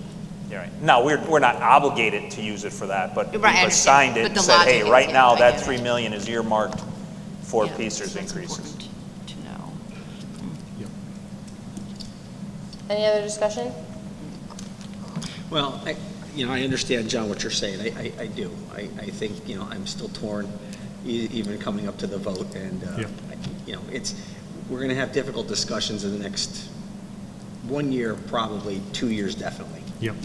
Yeah, right. Now, we're not obligated to use it for that, but we've Right, I understand. assigned it But and the said, hey, logic is, right yeah, now, I that get it. 3 million is earmarked for Yeah, PCERS that's increases. important to know. Any other discussion? Well, I understand, John, what you're saying. I do. I think, I'm still torn, even coming up to the vote. And, Yeah. we're going to have difficult discussions in the next 1 year, probably 2 years, definitely. Yep.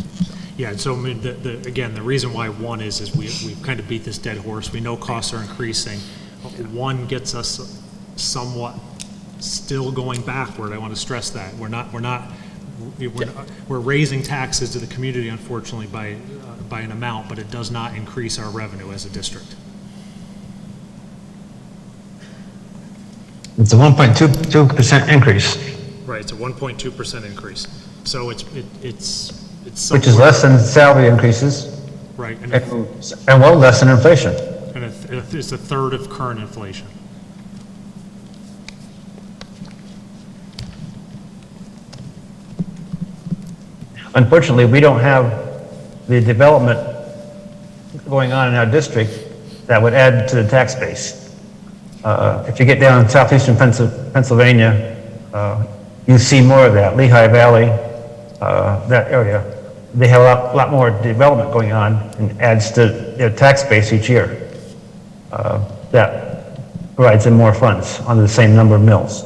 Yeah, and so, I mean, again, the reason why 1 is we've kind of beat this dead horse. We know costs are increasing. 1 gets us somewhat still going backward. I want to stress that. We're raising taxes to the community, unfortunately, by an amount, but it does not increase our revenue as a district. It's a 1.22% increase, Right, it's a 1.2% increase. So it's which is less than salary increases right, and well less than inflation. it's a third of current inflation. Unfortunately, we don't have the development going on in our district that would add to the tax base. If you get down in southeastern Pennsylvania, you see more of that. Lehigh Valley, that area, they have a lot more development going on and adds to their tax base each year. That provides them more funds on the same number of mills.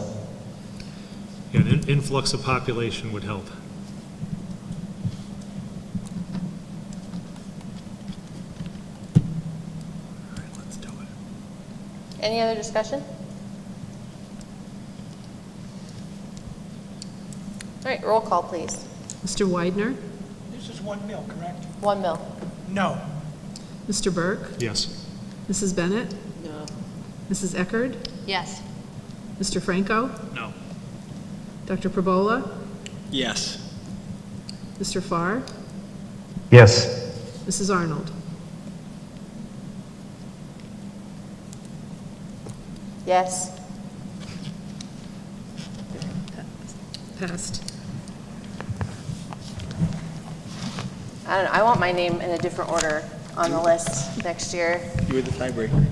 Yeah, an influx of population would help. All right, let's do it. Any other discussion? All right, roll call, please. Mr. Widener, This is 1 mil, correct? 1 mil. No. Mr. Burke, Yes. Mrs. Bennett? No. Mrs. Eckerd? Yes. Mr. Franco? No. Dr. Probola? Yes. Mr. Farr? Yes. Mrs. Arnold? Yes. Passed. I don't know, I want my name in a different order on the list next year. You were the tiebreaker.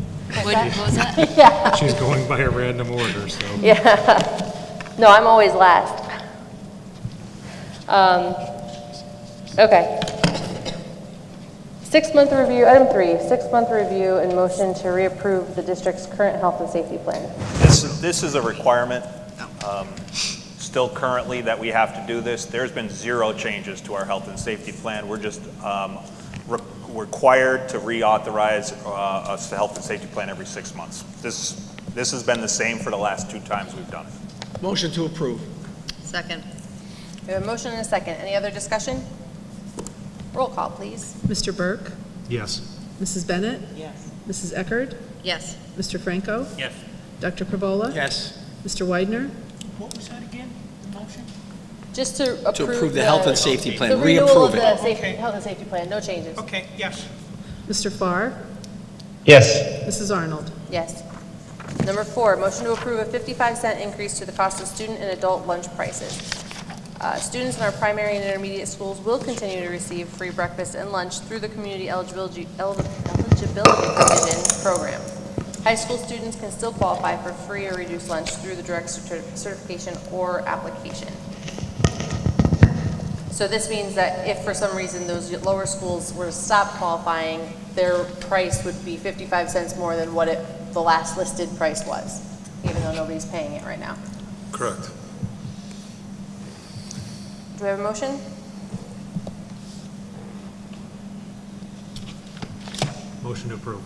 What was that? Yeah, She's going by a random order, so. yeah. No, I'm always last. Okay. 6-month review, item 3, 6-month review and motion to reapprove the district's current health and safety plan. This is a requirement, still currently, that we have to do this. There's been 0 changes to our health and safety plan. We're just required to reauthorize a health and safety plan every 6 months. This has been the same for the last 2 times we've done it. Motion to approve. Second. We have a motion and a second. Any other discussion? Roll call, please. Mr. Burke? Yes. Mrs. Bennett? Yes. Mrs. Eckerd? Yes. Mr. Franco? Yes. Dr. Pravola? Yes. Mr. Weidner? What was that again, the motion? Just to approve. To approve the health and safety plan, The renewal of reapprove the it. health and safety plan, no changes. Okay, yes. Mr. Farr? Yes. Mrs. Arnold? Yes. Number 4, motion to approve a 55-cent increase to the cost of student and adult lunch prices. Students in our primary and intermediate schools will continue to receive free breakfast and lunch through the Community Eligibility Provision Program. High school students can still qualify for free or reduced lunch through the direct certification or application. So this means that if for some reason those lower schools were to stop qualifying, their price would be 55 cents more than what the last listed price was, even though nobody's paying it right now. Correct. Do we have a motion? Motion to approve.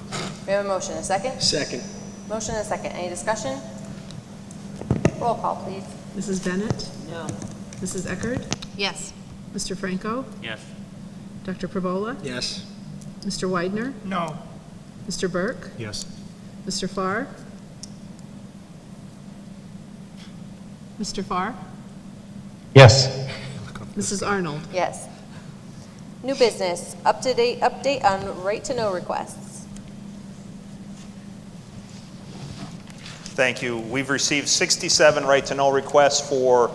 We have a motion. A second? Second. Motion and a second. Any discussion? Roll call, please. Mrs. Bennett? No. Mrs. Eckerd? Yes. Mr. Franco? Yes. Dr. Pravola? Yes. Mr. Weidner? No. Mr. Burke? Yes. Mr. Farr? Mr. Farr? Yes. Mrs. Arnold? Yes. New business, up-to-date update on right-to-know requests. Thank you. We've received 67 right-to-know requests for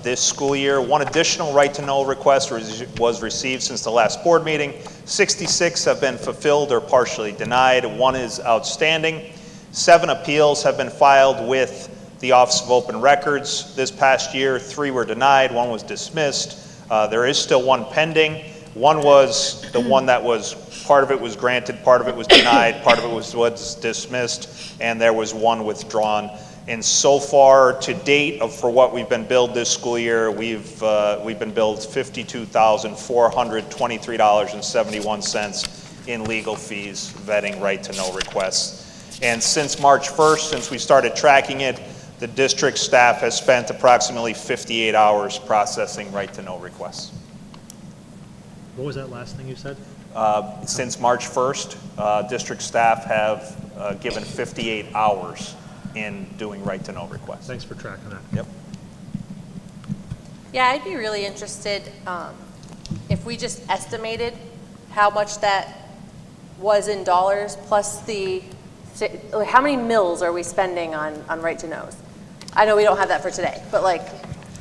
this school year. 1 additional right-to-know request was received since the last board meeting. 66 have been fulfilled or partially denied. 1 is outstanding. 7 appeals have been filed with the Office of Open Records this past year. 3 were denied. 1 was dismissed. There is still 1 pending. 1 was the one that was, part of it was granted, part of it was denied, part of it was dismissed, and there was 1 withdrawn. And so far to date, for what we've been billed this school year, we've been billed $52,423.71 in legal fees vetting right-to-know requests. And since March 1st, since we started tracking it, the district staff has spent approximately 58 hours processing right-to-know requests. What was that last thing you said? Since March 1st, district staff have given 58 hours in doing right-to-know requests. Thanks for tracking that. Yep. Yeah, I'd be really interested if we just estimated how much that was in dollars, plus how many mills are we spending on right-to-knows? I know we don't have that for today, but like,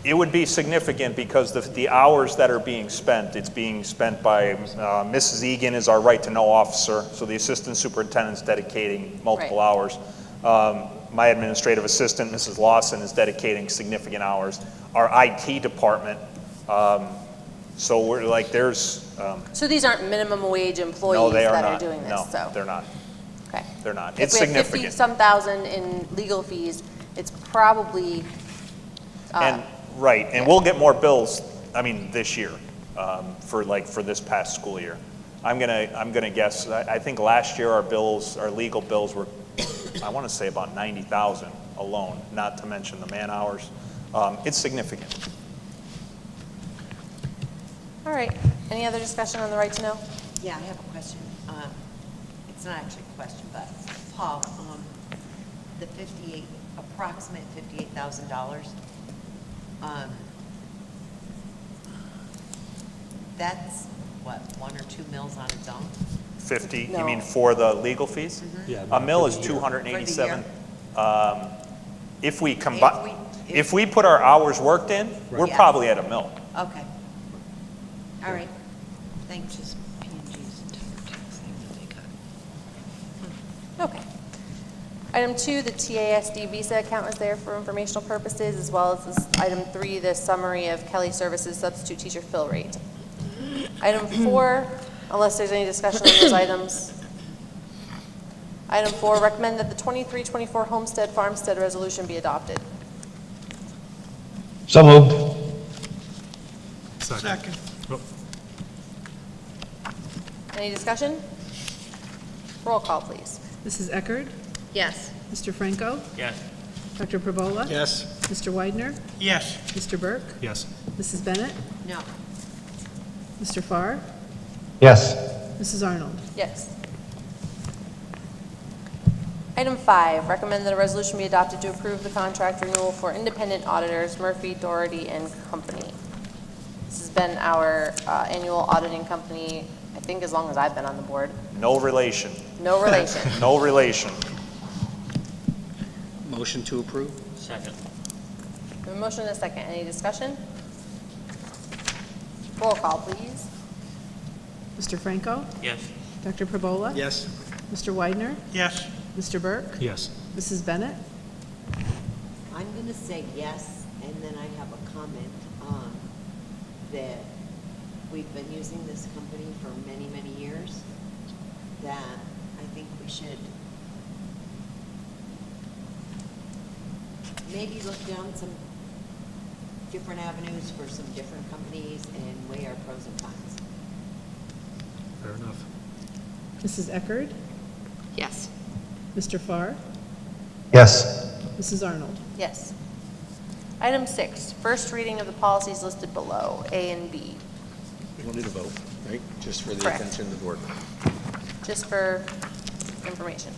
It would be significant because the hours that are being spent, it's being spent by, Mrs. Egan is our right-to-know officer, so the assistant superintendent's dedicating multiple Right. hours. My administrative assistant, Mrs. Lawson, is dedicating significant hours. Our IT department, so we're like, there's, so these aren't minimum wage no, employees they are that are not. doing this, No, so. they're not. Okay. They're not. If It's we have significant. 50-some thousand in legal fees, it's probably, And, right, and we'll get more bills, I mean, this year, for this past school year. I'm gonna guess, I think last year our legal bills were, I wanna say about 90,000 alone, not to mention the man hours. It's significant. all right. Any other discussion on the right to know? Yeah, I have a question. It's not actually a question, but Paul, the approximate $58,000, that's what, 1 or 2 mills on its own? 50, you No. mean for the legal fees? Yeah. A mill is for the year. 287. If we combine, if we put our hours worked in, we're Yes. probably at a mill. Okay. All right. Thanks. P&G's entire tax thing that they cut. Okay. Item 2, the TASD Visa account is there for informational purposes, as well as this item 3, the summary of Kelly Services substitute teacher fill rate. Item 4, unless there's any discussion on those items. Item 4, recommend that the 23-24 Homestead Farmstead Resolution be adopted. So moved. Second. Oh, Any discussion? Roll call, please. Mrs. Eckerd? Yes. Mr. Franco? Yes. Dr. Perbola? Yes. Mr. Weidner? Yes. Mr. Burke? yes. Mrs. Bennett? No. Mr. Farr? Yes. Mrs. Arnold? Yes. Item 5, recommend that a resolution be adopted to approve the contract renewal for independent auditors Murphy, Doherty, and Company. This has been our annual auditing company, I think, as long as I've been on the board. No relation. No relation. No relation. Motion to approve? Second. We have a motion and a second. Any discussion? Roll call, please. Mr. Franco? Yes. Dr. Perbola? Yes. Mr. Weidner? Yes. Mr. Burke? Yes. Mrs. Bennett? I'm going to say yes, and then I have a comment that we've been using this company for many, many years, that I think we should maybe look down some different avenues for some different companies and weigh our pros and cons. Fair enough. Mrs. Eckerd? Yes. Mr. Farr? Yes. Mrs. Arnold? Yes. Item 6, first reading of the policies listed below, A and B. We don't need a vote, right? Just for the Correct. attention of the board. Just for information.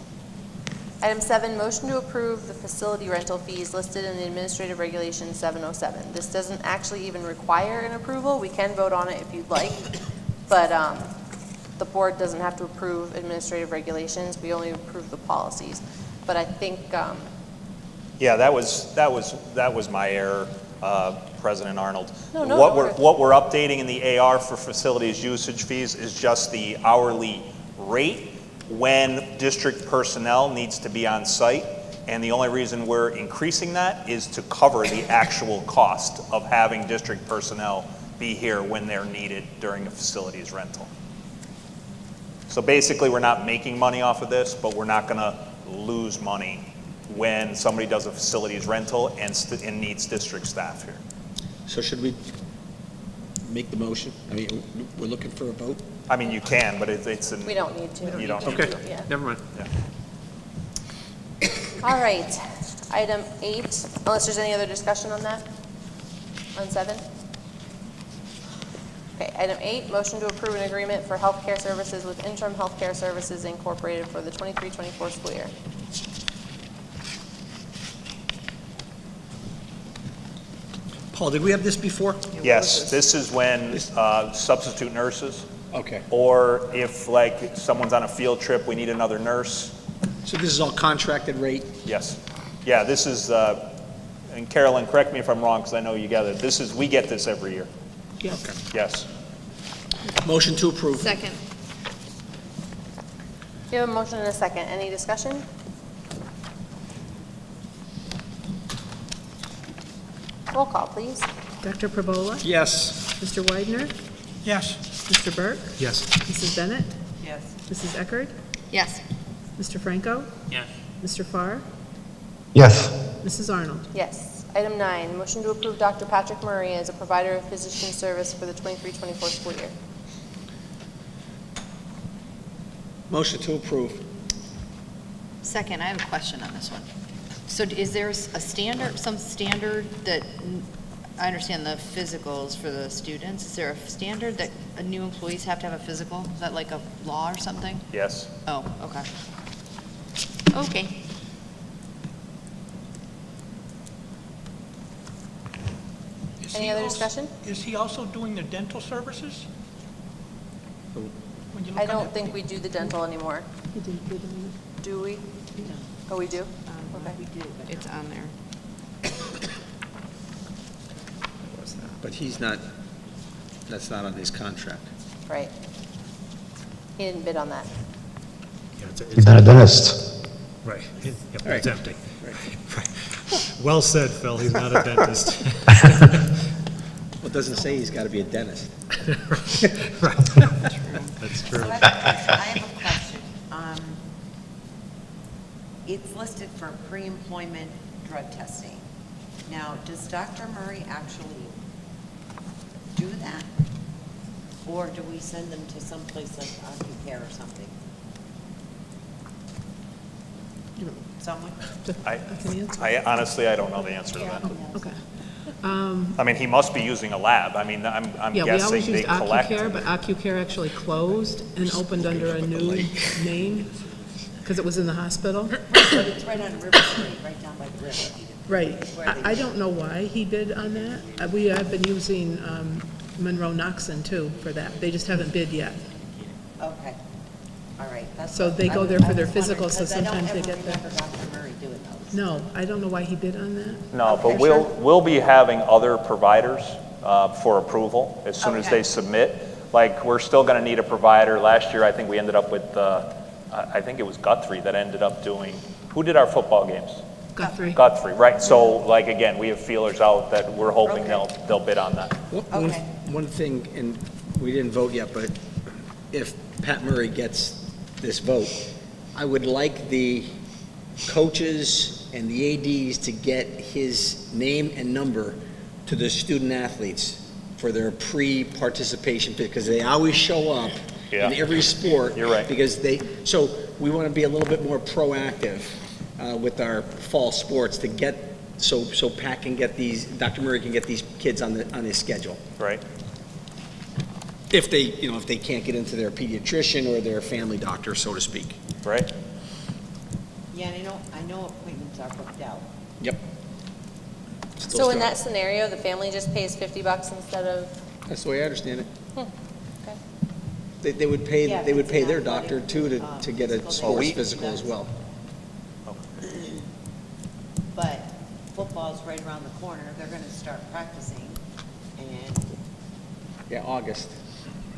Item 7, motion to approve the facility rental fees listed in the Administrative Regulation 707. This doesn't actually even require an approval. We can vote on it if you'd like, but the board doesn't have to approve administrative regulations. We only approve the policies. But I think, Yeah, that was my error, President Arnold. No, What no. we're updating in the AR for facilities usage fees is just the hourly rate when district personnel needs to be on site. And the only reason we're increasing that is to cover the actual cost of having district personnel be here when they're needed during a facilities rental. So basically, we're not making money off of this, but we're not going to lose money when somebody does a facilities rental and needs district staff here. So should we make the motion? I mean, we're looking for a vote? I mean, you can, but it's an... we don't need to. You don't. Okay, Yeah. never mind. Yeah. All right. Item 8, unless there's any other discussion on that? On 7? Okay, item 8, motion to approve an agreement for healthcare services with Interim Healthcare Services Incorporated for the 23-24 school year. Paul, did we have this before? Yes, this is when substitute nurses, Okay. or if like someone's on a field trip, we need another nurse. So this is all contracted rate? Yes. Yeah, this is, and Carolyn, correct me if I'm wrong, because I know you got it. We get this every year. Yes. Okay. Yes. Motion to approve? Second. We have a motion and a second. Any discussion? Roll call, please. Dr. Perbola? Yes. Mr. Weidner? Yes. Mr. Burke? Yes. Mrs. Bennett? Yes. Mrs. Eckerd? Yes. Mr. Franco? Yes. Mr. Farr? Yes. Mrs. Arnold? Yes. Item 9, motion to approve Dr. Patrick Murray as a provider of physician service for the 23-24 school year. Motion to approve? Second, I have a question on this one. So is there a standard, some standard that, I understand the physicals for the students, is there a standard that new employees have to have a physical? Is that like a law or something? Yes. Oh, okay. Okay. Is Any he other also- discussion? Is he also doing the dental services? When you look I on don't that- think we do the dental anymore. He didn't put it in. Do we? Oh, we do? Okay. We do, but It's on there. But he's not, that's not on his contract. Right. He didn't bid on that. Yeah, He's not a dentist. Right, yep, Right. it's empty. Right. Well said, Phil, he's not a dentist. Well, it doesn't say he's got to be a dentist. Right. That's true. So I have a question. It's listed for pre-employment drug testing. Now, does Dr. Murray actually do that? Or do we send them to someplace like OcuCare or something? Someone? I honestly, I don't know the answer to that. Okay. I mean, he must be using a lab. I mean, I'm Yeah, we always guessing they used collect. OcuCare, but OcuCare actually closed and opened under a new name because it was in the hospital. But it's right on River Street, right down by the river. Right. I don't know why he bid on that. We have been using Monroe Noxon too for that. They just haven't bid yet. Okay, all right. That's So what- they I go was- there for I their was wondering, physical, so 'cause sometimes they get I don't the. ever remember Dr. Murray doing those. No, I don't know why he bid on that. No, but Okay, we'll be having other providers for approval as soon as Okay. they submit. Like, we're still going to need a provider. Last year, I think we ended up with, I think it was Guthrie that ended up doing, who did our football games? Guthrie. Guthrie, right. So, like, again, we have feelers out that we're hoping Okay. they'll bid on that. Okay. One thing, and we didn't vote yet, but if Pat Murray gets this vote, I would like the coaches and the ADs to get his name and number to the student athletes for their pre-participation, because they always show up Yeah. in every sport. You're right. So we want to be a little bit more proactive with our fall sports to get, so Pat can get these, Dr. Murray can get these kids on his schedule. Right. If they, if they can't get into their pediatrician or their family doctor, so to speak. Right. Yeah, and I know appointments are booked out. Yep. So in that scenario, the family just pays $50 instead of, That's the way I understand it. okay. They would pay, Yeah, they would it's pay an their athletic, doctor too to get a physical sports therapy. physical as well. But football's right around the corner. They're going to start practicing. And Yeah, August.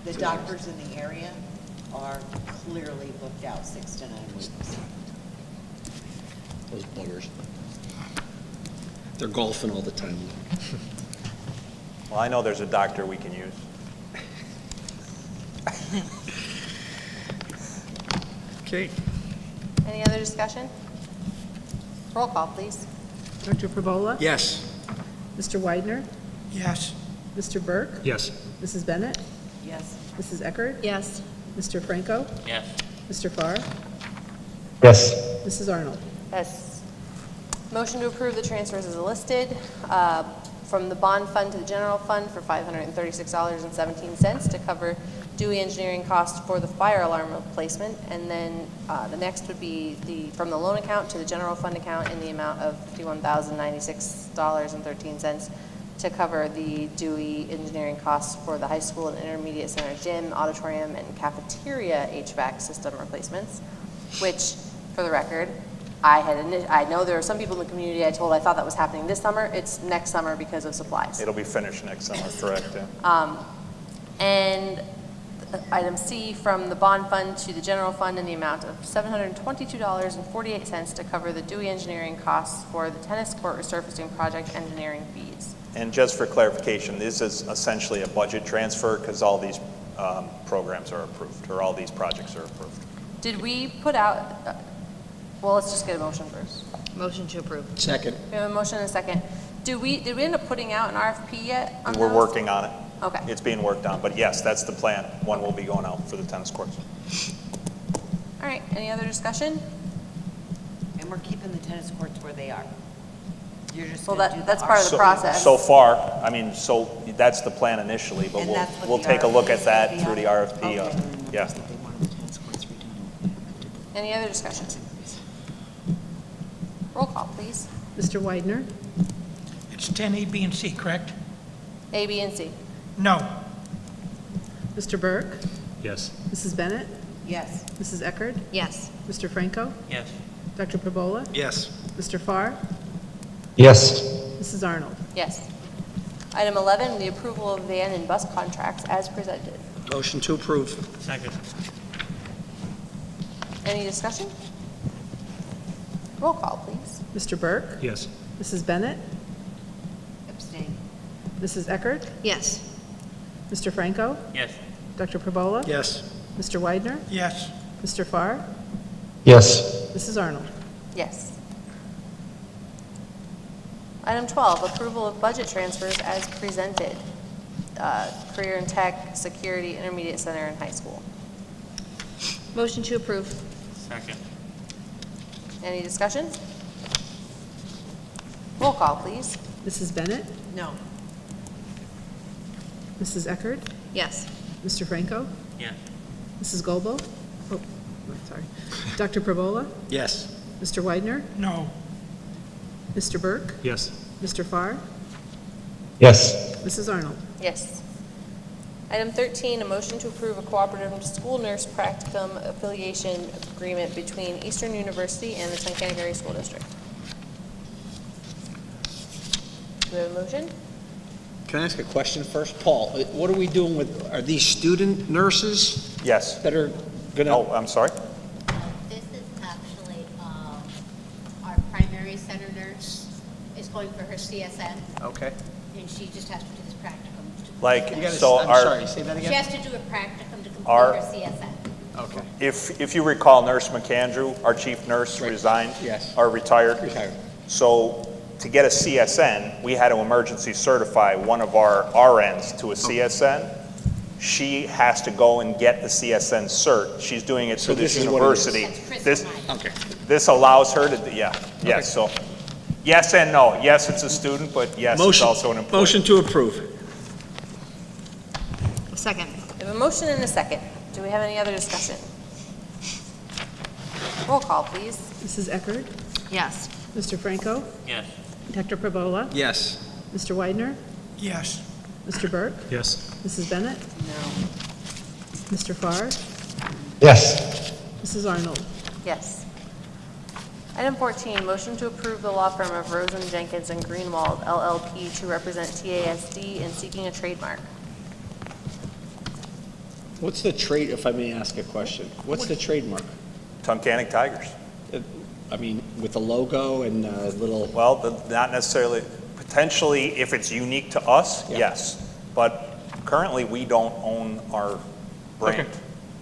the doctors in the area are clearly booked out 6 to 9 weeks. Those buggers. They're golfing all the time. Well, I know there's a doctor we can use. Okay. Any other discussion? Roll call, please. Dr. Perbola? Yes. Mr. Widener? Yes. Mr. Burke? Yes. Mrs. Bennett? Yes. Mrs. Eckert? Yes. Mr. Franco? Yes. Mr. Farr? Yes. Mrs. Arnold? Yes. Motion to approve the transfers is listed, from the bond fund to the general fund for $536.17 to cover Dewey engineering costs for the fire alarm replacement. And then the next would be from the loan account to the general fund account in the amount of $51,096.13 to cover the Dewey engineering costs for the high school and intermediate center gym, auditorium, and cafeteria HVAC system replacements, which, for the record, I know there are some people in the community I thought that was happening this summer. It's next summer because of supplies. It'll be finished next summer, correct? Yeah. And item C, from the bond fund to the general fund in the amount of $722.48 to cover the Dewey engineering costs for the tennis court resurfacing project engineering fees. And just for clarification, this is essentially a budget transfer because all these programs are approved, or all these projects are approved. Did we put out, well, let's just get a motion first. Motion to approve. Second. We have a motion and a second. Did we end up putting out an RFP yet on We're those? working on it. Okay. It's being worked on, but yes, that's the plan. One will be going out for the tennis courts. All right, any other discussion? And we're keeping the tennis courts where they are. You're just Well, going to do the that's part of the process. So far, I mean, so that's the plan initially, but And that's what we'll the take a look at RFP that is through the gonna RFP. be on? Yeah. Any other discussion? Roll call, please. Mr. Widener? It's 10 A, B, and C, correct? A, B, and C. No. Mr. Burke? Yes. Mrs. Bennett? Yes. Mrs. Eckert? Yes. Mr. Franco? Yes. Dr. Perbola? Yes. Mr. Farr? Yes. Mrs. Arnold? Yes. Item 11, the approval of van and bus contracts as presented. Motion to approve. Second. Any discussion? Roll call, please. Mr. Burke? Yes. Mrs. Bennett? Abstain. Mrs. Eckert? Yes. Mr. Franco? Yes. Dr. Perbola? Yes. Mr. Weidner? Yes. Mr. Farr? Yes. Mrs. Arnold? Yes. Item 12, approval of budget transfers as presented. Career and Tech, Security, Intermediate Center, and High School. Motion to approve. Second. Any discussion? Roll call, please. Mrs. Bennett? No. Mrs. Eckert? Yes. Mr. Franco? Yes. Mrs. Gobo? Oh, sorry. Dr. Perbola? Yes. Mr. Weidner? No. Mr. Burke? Yes. Mr. Farr? Yes. Mrs. Arnold? Yes. Item 13, a motion to approve a cooperative school nurse practicum affiliation agreement between Eastern University and the Tunkhannock Area School District. Do we have a motion? Can I ask a question first? Paul, what are we doing with, are these student nurses Yes. that are gonna? Oh, I'm sorry? This is actually, our primary center nurse is going for her CSN, Okay. and she just has to do this practicum. Like, You gotta- so I'm our, sorry, say that She again? has to do a practicum to complete Our- her CSN. Okay. if you recall, Nurse McAndrew, our chief nurse, Right. resigned. Yes. Or retired. Retired. So to get a CSN, we had to emergency certify one of our RNs to a CSN. She has to go and get the CSN cert. She's doing it So through this this is what it is. university. That's Chris This, and I. Okay. this allows her to, yeah, yes, so, yes and no. Yes, it's a student, but yes, it's Motion- also an employee. Motion to approve. Second. We have a motion and a second. Do we have any other discussion? Roll call, please. Mrs. Eckert? Yes. Mr. Franco? Yes. Dr. Perbola? Yes. Mr. Weidner? Yes. Mr. Burke? Yes. Mrs. Bennett? No. Mr. Farr? Yes. Mrs. Arnold? Yes. Item 14, motion to approve the law firm of Rosen, Jenkins, and Greenwald LLP to represent TASD in seeking a trademark. What's the trade, if I may ask a question? What's the trademark? Tunkhannock Tigers. I mean, with the logo and little, Well, not necessarily, potentially, if it's unique to us, Yeah. yes. But currently, we don't own our brand. Okay.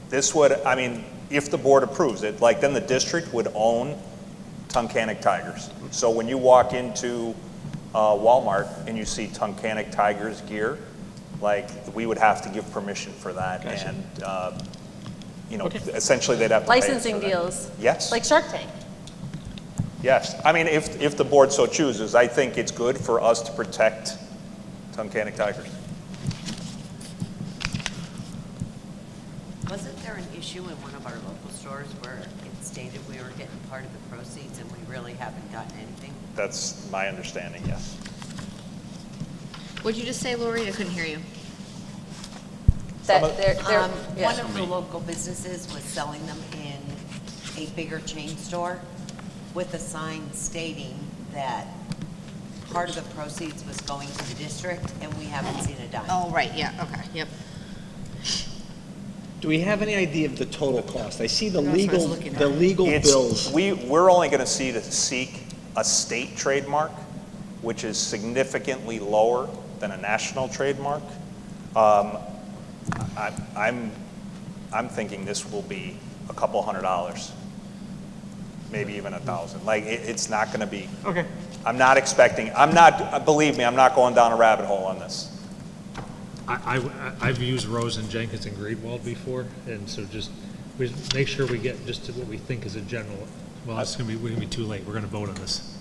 This would, I mean, if the board approves it, like, then the district would own Tunkhannock Tigers. So when you walk into Walmart and you see Tunkhannock Tigers gear, like, we would have to give permission for that. Gotcha. And, you know, essentially, they'd have to pay us Licensing for that. deals. Yes. Like Shark Tank. Yes, I mean, if the board so chooses, I think it's good for us to protect Tunkhannock Tigers. Wasn't there an issue in one of our local stores where it stated we were getting part of the proceeds and we really haven't gotten anything? That's my understanding, yes. What'd you just say, Lori? I couldn't hear you. That Some of- they're, yeah. One of the local businesses was selling them in a bigger chain store with a sign stating that part of the proceeds was going to the district, and we haven't seen a dime. Oh, right, yeah, okay, yep. do we have any idea of the total cost? I see the That's what I was legal, looking the at. legal bills. We're only going to seek a state trademark, which is significantly lower than a national trademark. I'm thinking this will be a couple $100, maybe even $1,000. Like, it's not going to be. Okay. I'm not expecting, believe me, I'm not going down a rabbit hole on this. I've used Rosen, Jenkins, and Greenwald before, and so we make sure we get just to what we think is a general, well, we're gonna be too late, we're gonna vote on this.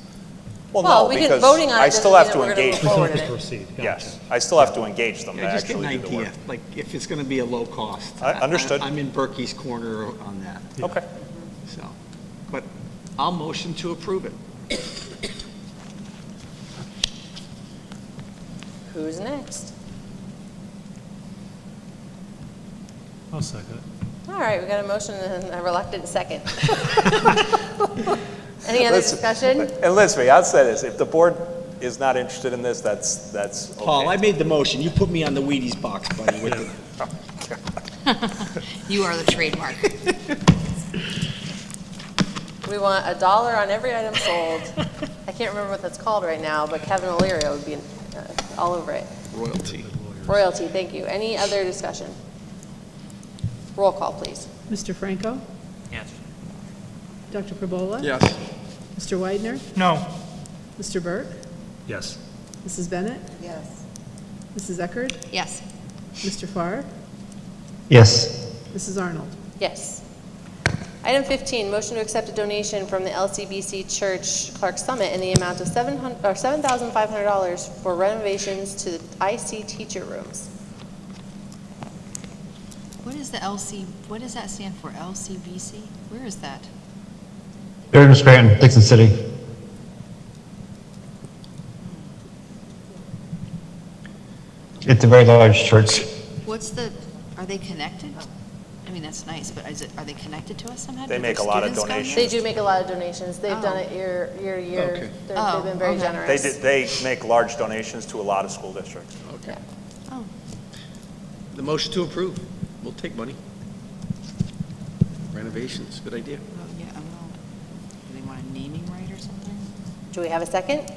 Well, no, we can, because voting on it I doesn't still mean have that to we're gonna engage move We still forward have to in it. proceed, gotcha. Yes, I still have to engage them to Yeah, just get an actually do the idea, work. like, if it's gonna be a low cost. Understood. I'm in Berkey's corner on that, Okay. so. But I'll motion to approve it. Who's next? I'll second it. All right, we got a motion and a reluctant second. Any other Listen, discussion? And listen, I'll say this, if the board is not interested in this, that's okay. Paul, I made the motion. You put me on the Wheaties box, buddy. with the- You are the trademark. We want $1 on every item sold. I can't remember what that's called right now, but Kevin O'Leary would be all over it. Royalty. Royalty, thank you. Any other discussion? Roll call, please. Mr. Franco? Yes. Dr. Perbola? Yes. Mr. Weidner? No. Mr. Burke? Yes. Mrs. Bennett? Yes. Mrs. Eckerd? Yes. Mr. Farr? Yes. Mrs. Arnold? Yes. Item 15, motion to accept a donation from the LCBC Church Clark Summit in the amount of $7,500 for renovations to the IC teacher rooms. What is the what does that stand for, LCBC? Where is that? They're in Scranton, Dixon City. It's a very large church. Are they connected? I mean, that's nice, but are they connected to us somehow? They Do make their a lot of students go donations. there? They do make a lot of donations. They've done it year to year. Okay. They've been very okay. generous. They make large donations to a lot of school districts. Okay. Oh, The motion to approve. We'll take money. Renovations, good idea. oh, yeah, do they want a naming right or something? Do we have a second?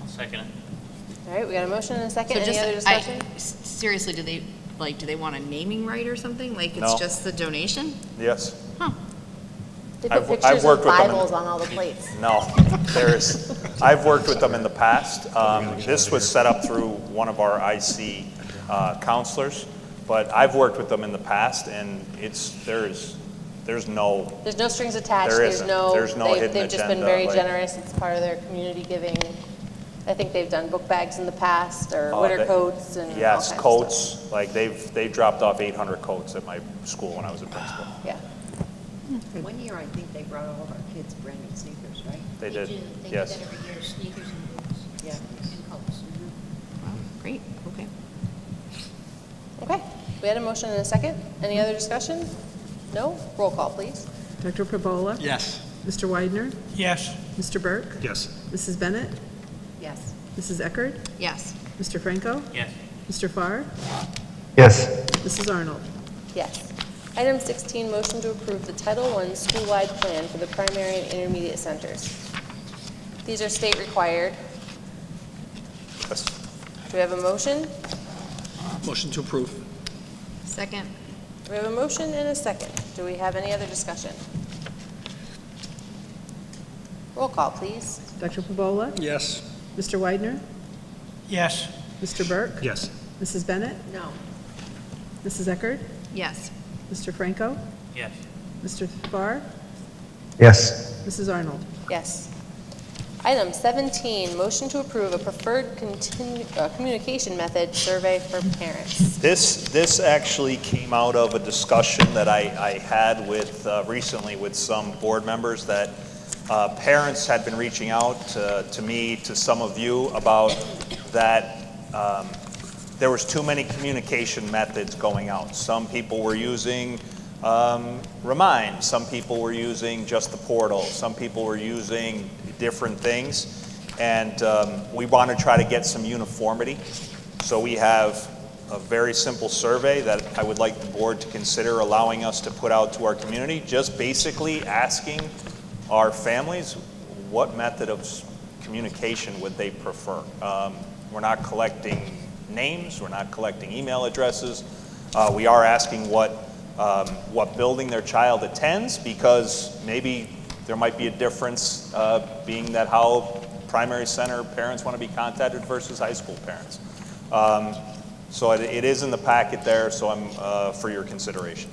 I'll second it. All right, we got a motion and a second. So Any other discussion? Seriously, do they want a naming right or something? Like, No. it's just the donation? Yes. They I've- put I've pictures worked of with them in- Bibles on all the plates. No, I've worked with them in the past. This was set up through one of our IC counselors, but I've worked with them in the past, and there's no, There's no strings attached. There isn't. There's no hidden They've just been agenda, very like- generous. It's part of their community giving. I think they've done book bags in the past, or Oh, winter they- coats and all yes, kinds of stuff. coats, like they've dropped off 800 coats at my school when I was a principal. Yeah. One year, I think they brought all of our kids brand new sneakers, right? They did, do. They do yes. that every year, sneakers and boots. Yeah. And coats. Wow, great, okay. Okay, we had a motion and a second. Any other discussion? No? Roll call, please. Dr. Perbola? Yes. Mr. Weidner? Yes. Mr. Burke? Yes. Mrs. Bennett? Yes. Mrs. Eckerd? Yes. Mr. Franco? Yes. Mr. Farr? Yes. Mrs. Arnold? Yes. Item 16, motion to approve the Title I school-wide plan for the primary and intermediate centers. These are state required. Yes. Do we have a motion? Motion to approve. Second? We have a motion and a second. Do we have any other discussion? Roll call, please. Dr. Perbola? Yes. Mr. Weidner? Yes. Mr. Burke? Yes. Mrs. Bennett? No. Mrs. Eckerd? Yes. Mr. Franco? Yes. Mr. Farr? Yes. Mrs. Arnold? Yes. Item 17, motion to approve a preferred communication method survey for parents. This actually came out of a discussion that I had with, recently with some board members that parents had been reaching out to me, to some of you, about that there was too many communication methods going out. Some people were using Remind, some people were using just the portal, some people were using different things, and we want to try to get some uniformity. So we have a very simple survey that I would like the board to consider allowing us to put out to our community, just basically asking our families what method of communication would they prefer. We're not collecting names, we're not collecting email addresses. We are asking what building their child attends, because maybe there might be a difference being that how primary center parents want to be contacted versus high school parents. So it is in the packet there, so I'm for your consideration.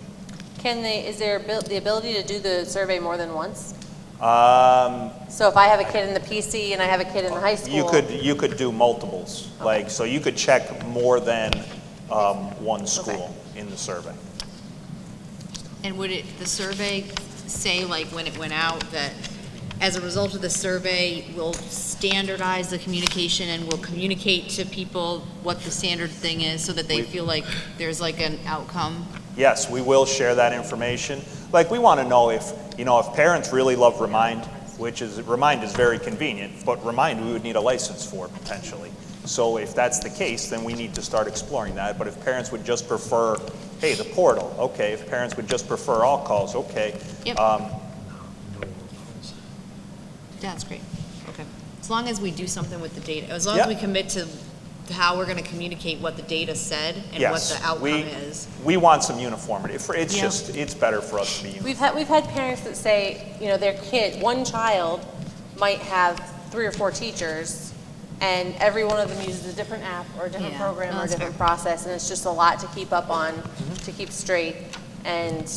Is there the ability to do the survey more than once? Um, So if I have a kid in the PC and I have a kid in the high school? you could do multiples, like, so you could check more than one school in the survey. And would the survey say, like, when it went out, that as a result of the survey, we'll standardize the communication and we'll communicate to people what the standard thing is so that they feel like there's like an outcome? Yes, we will share that information. Like, we want to know if parents really love Remind, which is, Remind is very convenient, but Remind we would need a license for potentially. So if that's the case, then we need to start exploring that. But if parents would just prefer, hey, the portal, okay. If parents would just prefer all calls, okay. Yep. That's great. Okay. As long as we do something with the data, as long as we commit to how we're going to communicate what the data said and what Yes, the outcome is. we want some uniformity. It's Yeah. just, it's better for us to be uniform. We've had parents that say, you know, their kid, one child might have 3 or 4 teachers, and every one of them uses a different app or a different Yeah, program no, or a that's different fair. process, and it's just a lot to keep up on, to keep straight. And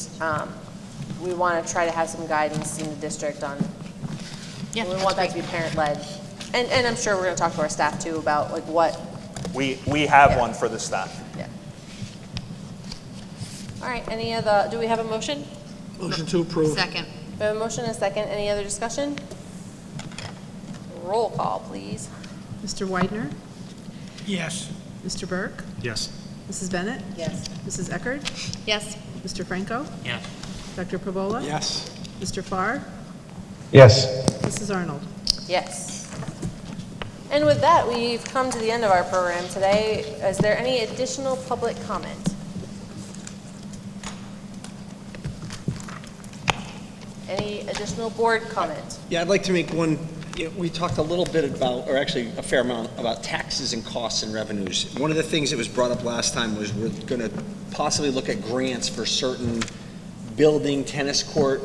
we want to try to have some guidance in the district on, Yeah, we that's want that to great. be parent-led. And I'm sure we're going to talk to our staff too about like what, We have Yeah. one for the staff. yeah. All right, do we have a motion? Motion to approve. Second. We have a motion and a second. Any other discussion? Roll call, please. Mr. Widener, Yes. Mr. Burke, Yes. Mrs. Bennett, Yes. Mrs. Eckert, Yes. Mr. Franco, Yes. Dr. Pavola, Yes. Mr. Farr, Yes. Mrs. Arnold. Yes. And with that, we've come to the end of our program today. Is there any additional public comment? Any additional board comment? Yeah, I'd like to make one, we talked a little bit about, or actually a fair amount, about taxes and costs and revenues. One of the things that was brought up last time was we're going to possibly look at grants for certain building, tennis court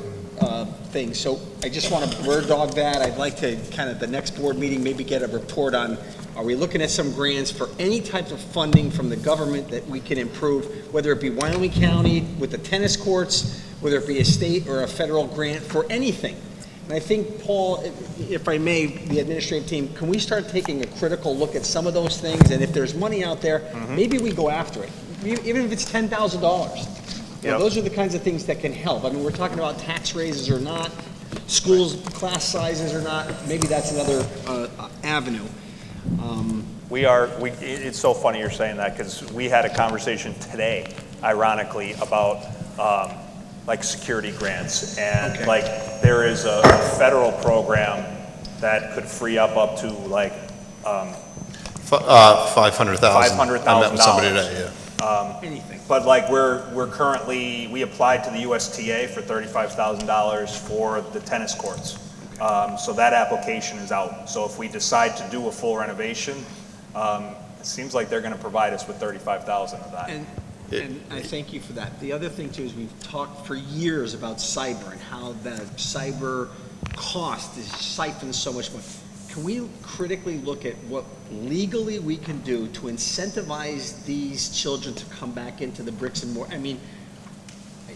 things. So I just want to bird dog that. I'd like to kind of, the next board meeting, maybe get a report on, are we looking at some grants for any type of funding from the government that we can improve, whether it be Wyoming County with the tennis courts, whether it be a state or a federal grant for anything. And I think, Paul, if I may, the administrative team, can we start taking a critical look at some of those things? And if there's money out there, maybe we go after it, even if it's $10,000. You know, Yep. those are the kinds of things that can help. I mean, we're talking about tax raises or not, schools, class sizes or not, maybe that's another avenue. It's so funny you're saying that, because we had a conversation today, ironically, about like security grants. And Okay. like, there is a federal program that could free up to like $500,000. $500,000. I met with somebody today, yeah. Anything. But like, we applied to the USTA for $35,000 for the tennis courts. So that application is out. So if we decide to do a full renovation, it seems like they're gonna provide us with $35,000 of that. And I thank you for that. The other thing too is we've talked for years about cyber and how the cyber cost is siphoned so much money. Can we critically look at what legally we can do to incentivize these children to come back into the bricks and mortar? I mean,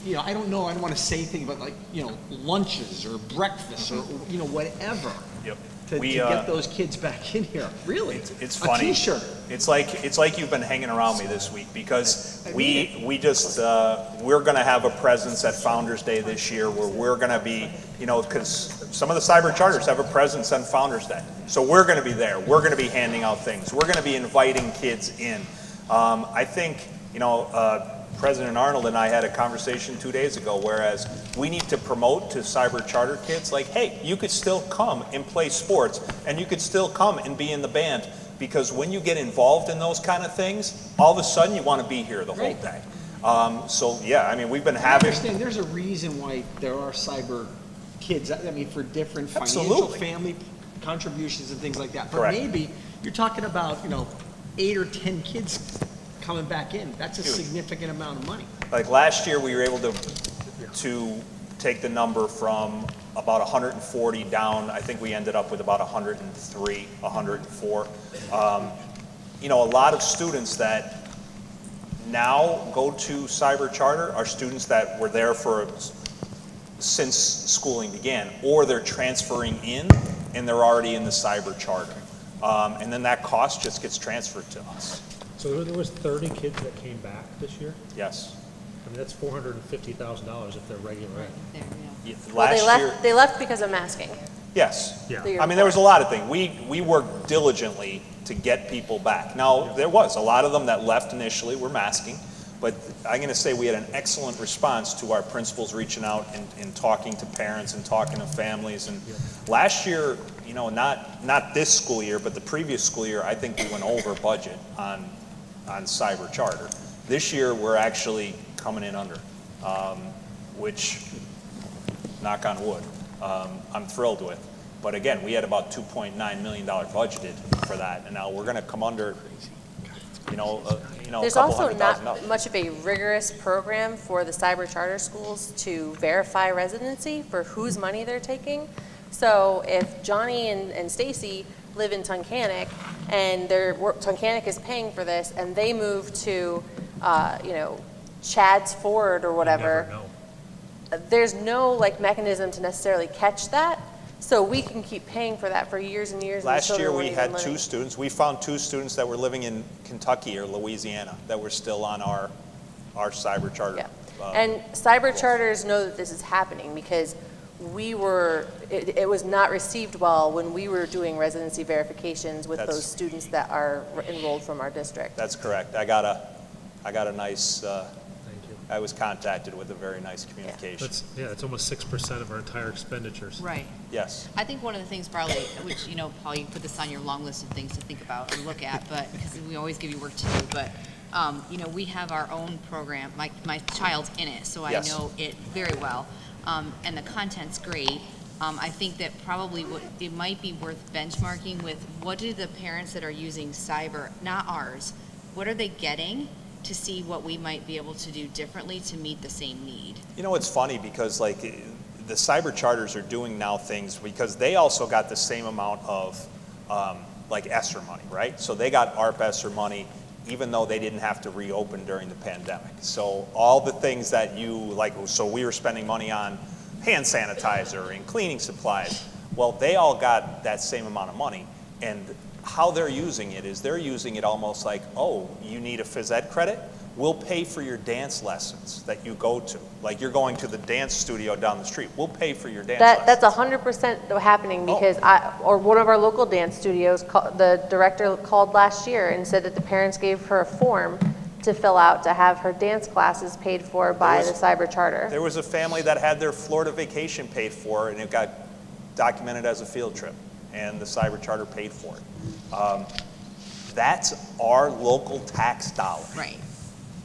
you know, I don't know, I don't want to say things, but like, you know, lunches or breakfast or, you know, whatever. Yep. To get those kids back in here, really. It's funny. A T-shirt. It's like you've been hanging around me this week, because we're gonna have a presence at Founder's Day this year where we're gonna be, you know, because some of the cyber charters have a presence on Founder's Day. So we're gonna be there. We're gonna be handing out things. We're gonna be inviting kids in. I think, you know, President Arnold and I had a conversation 2 days ago, whereas we need to promote to cyber charter kids, like, hey, you could still come and play sports, and you could still come and be in the band, because when you get involved in those kind of things, all of a sudden you want to be here the whole Right. day. So yeah, I mean, we've been I having, understand, there's a reason why there are cyber kids, I mean, for different financial, Absolutely. family contributions and things like that. But Correct. maybe, you're talking about, you know, 8 or 10 kids coming back in. That's a Huge. significant amount of money. like last year, we were able to take the number from about 140 down. I think we ended up with about 103, 104. You know, a lot of students that now go to cyber charter are students that were there since schooling began, or they're transferring in and they're already in the cyber charter. And then that cost just gets transferred to us. So there was 30 kids that came back this year? Yes. I mean, that's $450,000 if they're regular ed. There, yeah. Well, Last year, they left because of masking. yes. Yeah. The year I mean, there was a before. lot of things. We worked diligently to get people back. Now, there was a lot of them that left initially were masking, But I'm going to say we had an excellent response to our principals reaching out and talking to parents and talking to families. And last year, you know, not this school year, but the previous school year, I think we went over budget on cyber charter. This year, we're actually coming in under, which, knock on wood, I'm thrilled with. But again, we had about $2.9 million budgeted for that, and now we're going to come under, a There's couple also $100,000. not much of a rigorous program for the cyber charter schools to verify residency for whose money they're taking. So if Johnny and Stacy live in Tunkhannock and Tunkhannock is paying for this and they move to, Chad's Ford or whatever, there's no mechanism to necessarily catch that. So we can keep paying for that for years and years. Last year, we had 2 students. We found 2 students that were living in Kentucky or Louisiana that were still on our cyber charter. Yeah. And cyber charters know that this is happening because it was not received well when we were doing residency verifications with those students that are enrolled from our district. That's correct. I got a nice, I was contacted with a very nice communication. It's almost 6% of our entire expenditures. Right. Yes. I think one of the things probably, which, Paul, you put this on your long list of things to think about and look at, but, because we always give you work to do, but, we have our own program. My child's in it, so I know it very well. And the content's great. I think that probably it might be worth benchmarking with what do the parents that are using cyber, not ours, what are they getting to see what we might be able to do differently to meet the same need? It's funny because the cyber charters are doing now things because they also got the same amount of ESSER money, right? So they got ARP ESSER money even though they didn't have to reopen during the pandemic. So all the things that so we were spending money on hand sanitizer and cleaning supplies. Well, they all got that same amount of money, and how they're using it is they're using it almost like, oh, you need a phys ed credit? We'll pay for your dance lessons that you go to. Like you're going to the dance studio down the street. We'll pay for your dance lessons. That's 100% happening because one of our local dance studios, the director called last year and said that the parents gave her a form to fill out to have her dance classes paid for by the cyber charter. There was a family that had their Florida vacation paid for, and it got documented as a field trip, and the cyber charter paid for it. That's our local tax dollar. Right.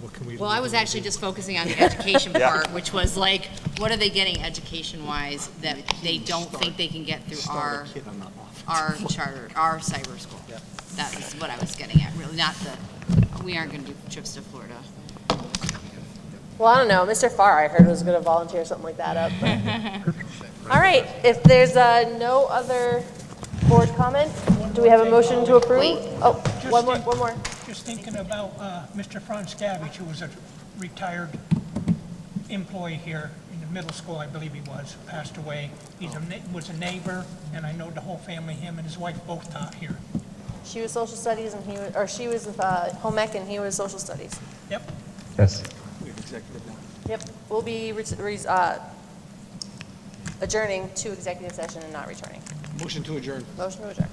What can we do? Well, I was actually just focusing on the education part, which was what are they getting education-wise that they don't think they can get through our charter, our cyber school? Yeah. That was what I was getting at, really, we aren't going to do trips to Florida. Well, I don't know. Mr. Farr, I heard, was going to volunteer something like that up. But. All right. If there's no other board comment, do we have a motion to approve? Wait. Oh, one more. Just thinking about Mr. Franz Gavich, who was a retired employee here in the middle school, I believe he was, passed away. He was a neighbor, and I know the whole family, him and his wife both taught here. She was social studies, and she was home ec, and he was social studies. Yep. Yes. Yep. We'll be adjourning to executive session and not returning. Motion to adjourn. Motion to adjourn.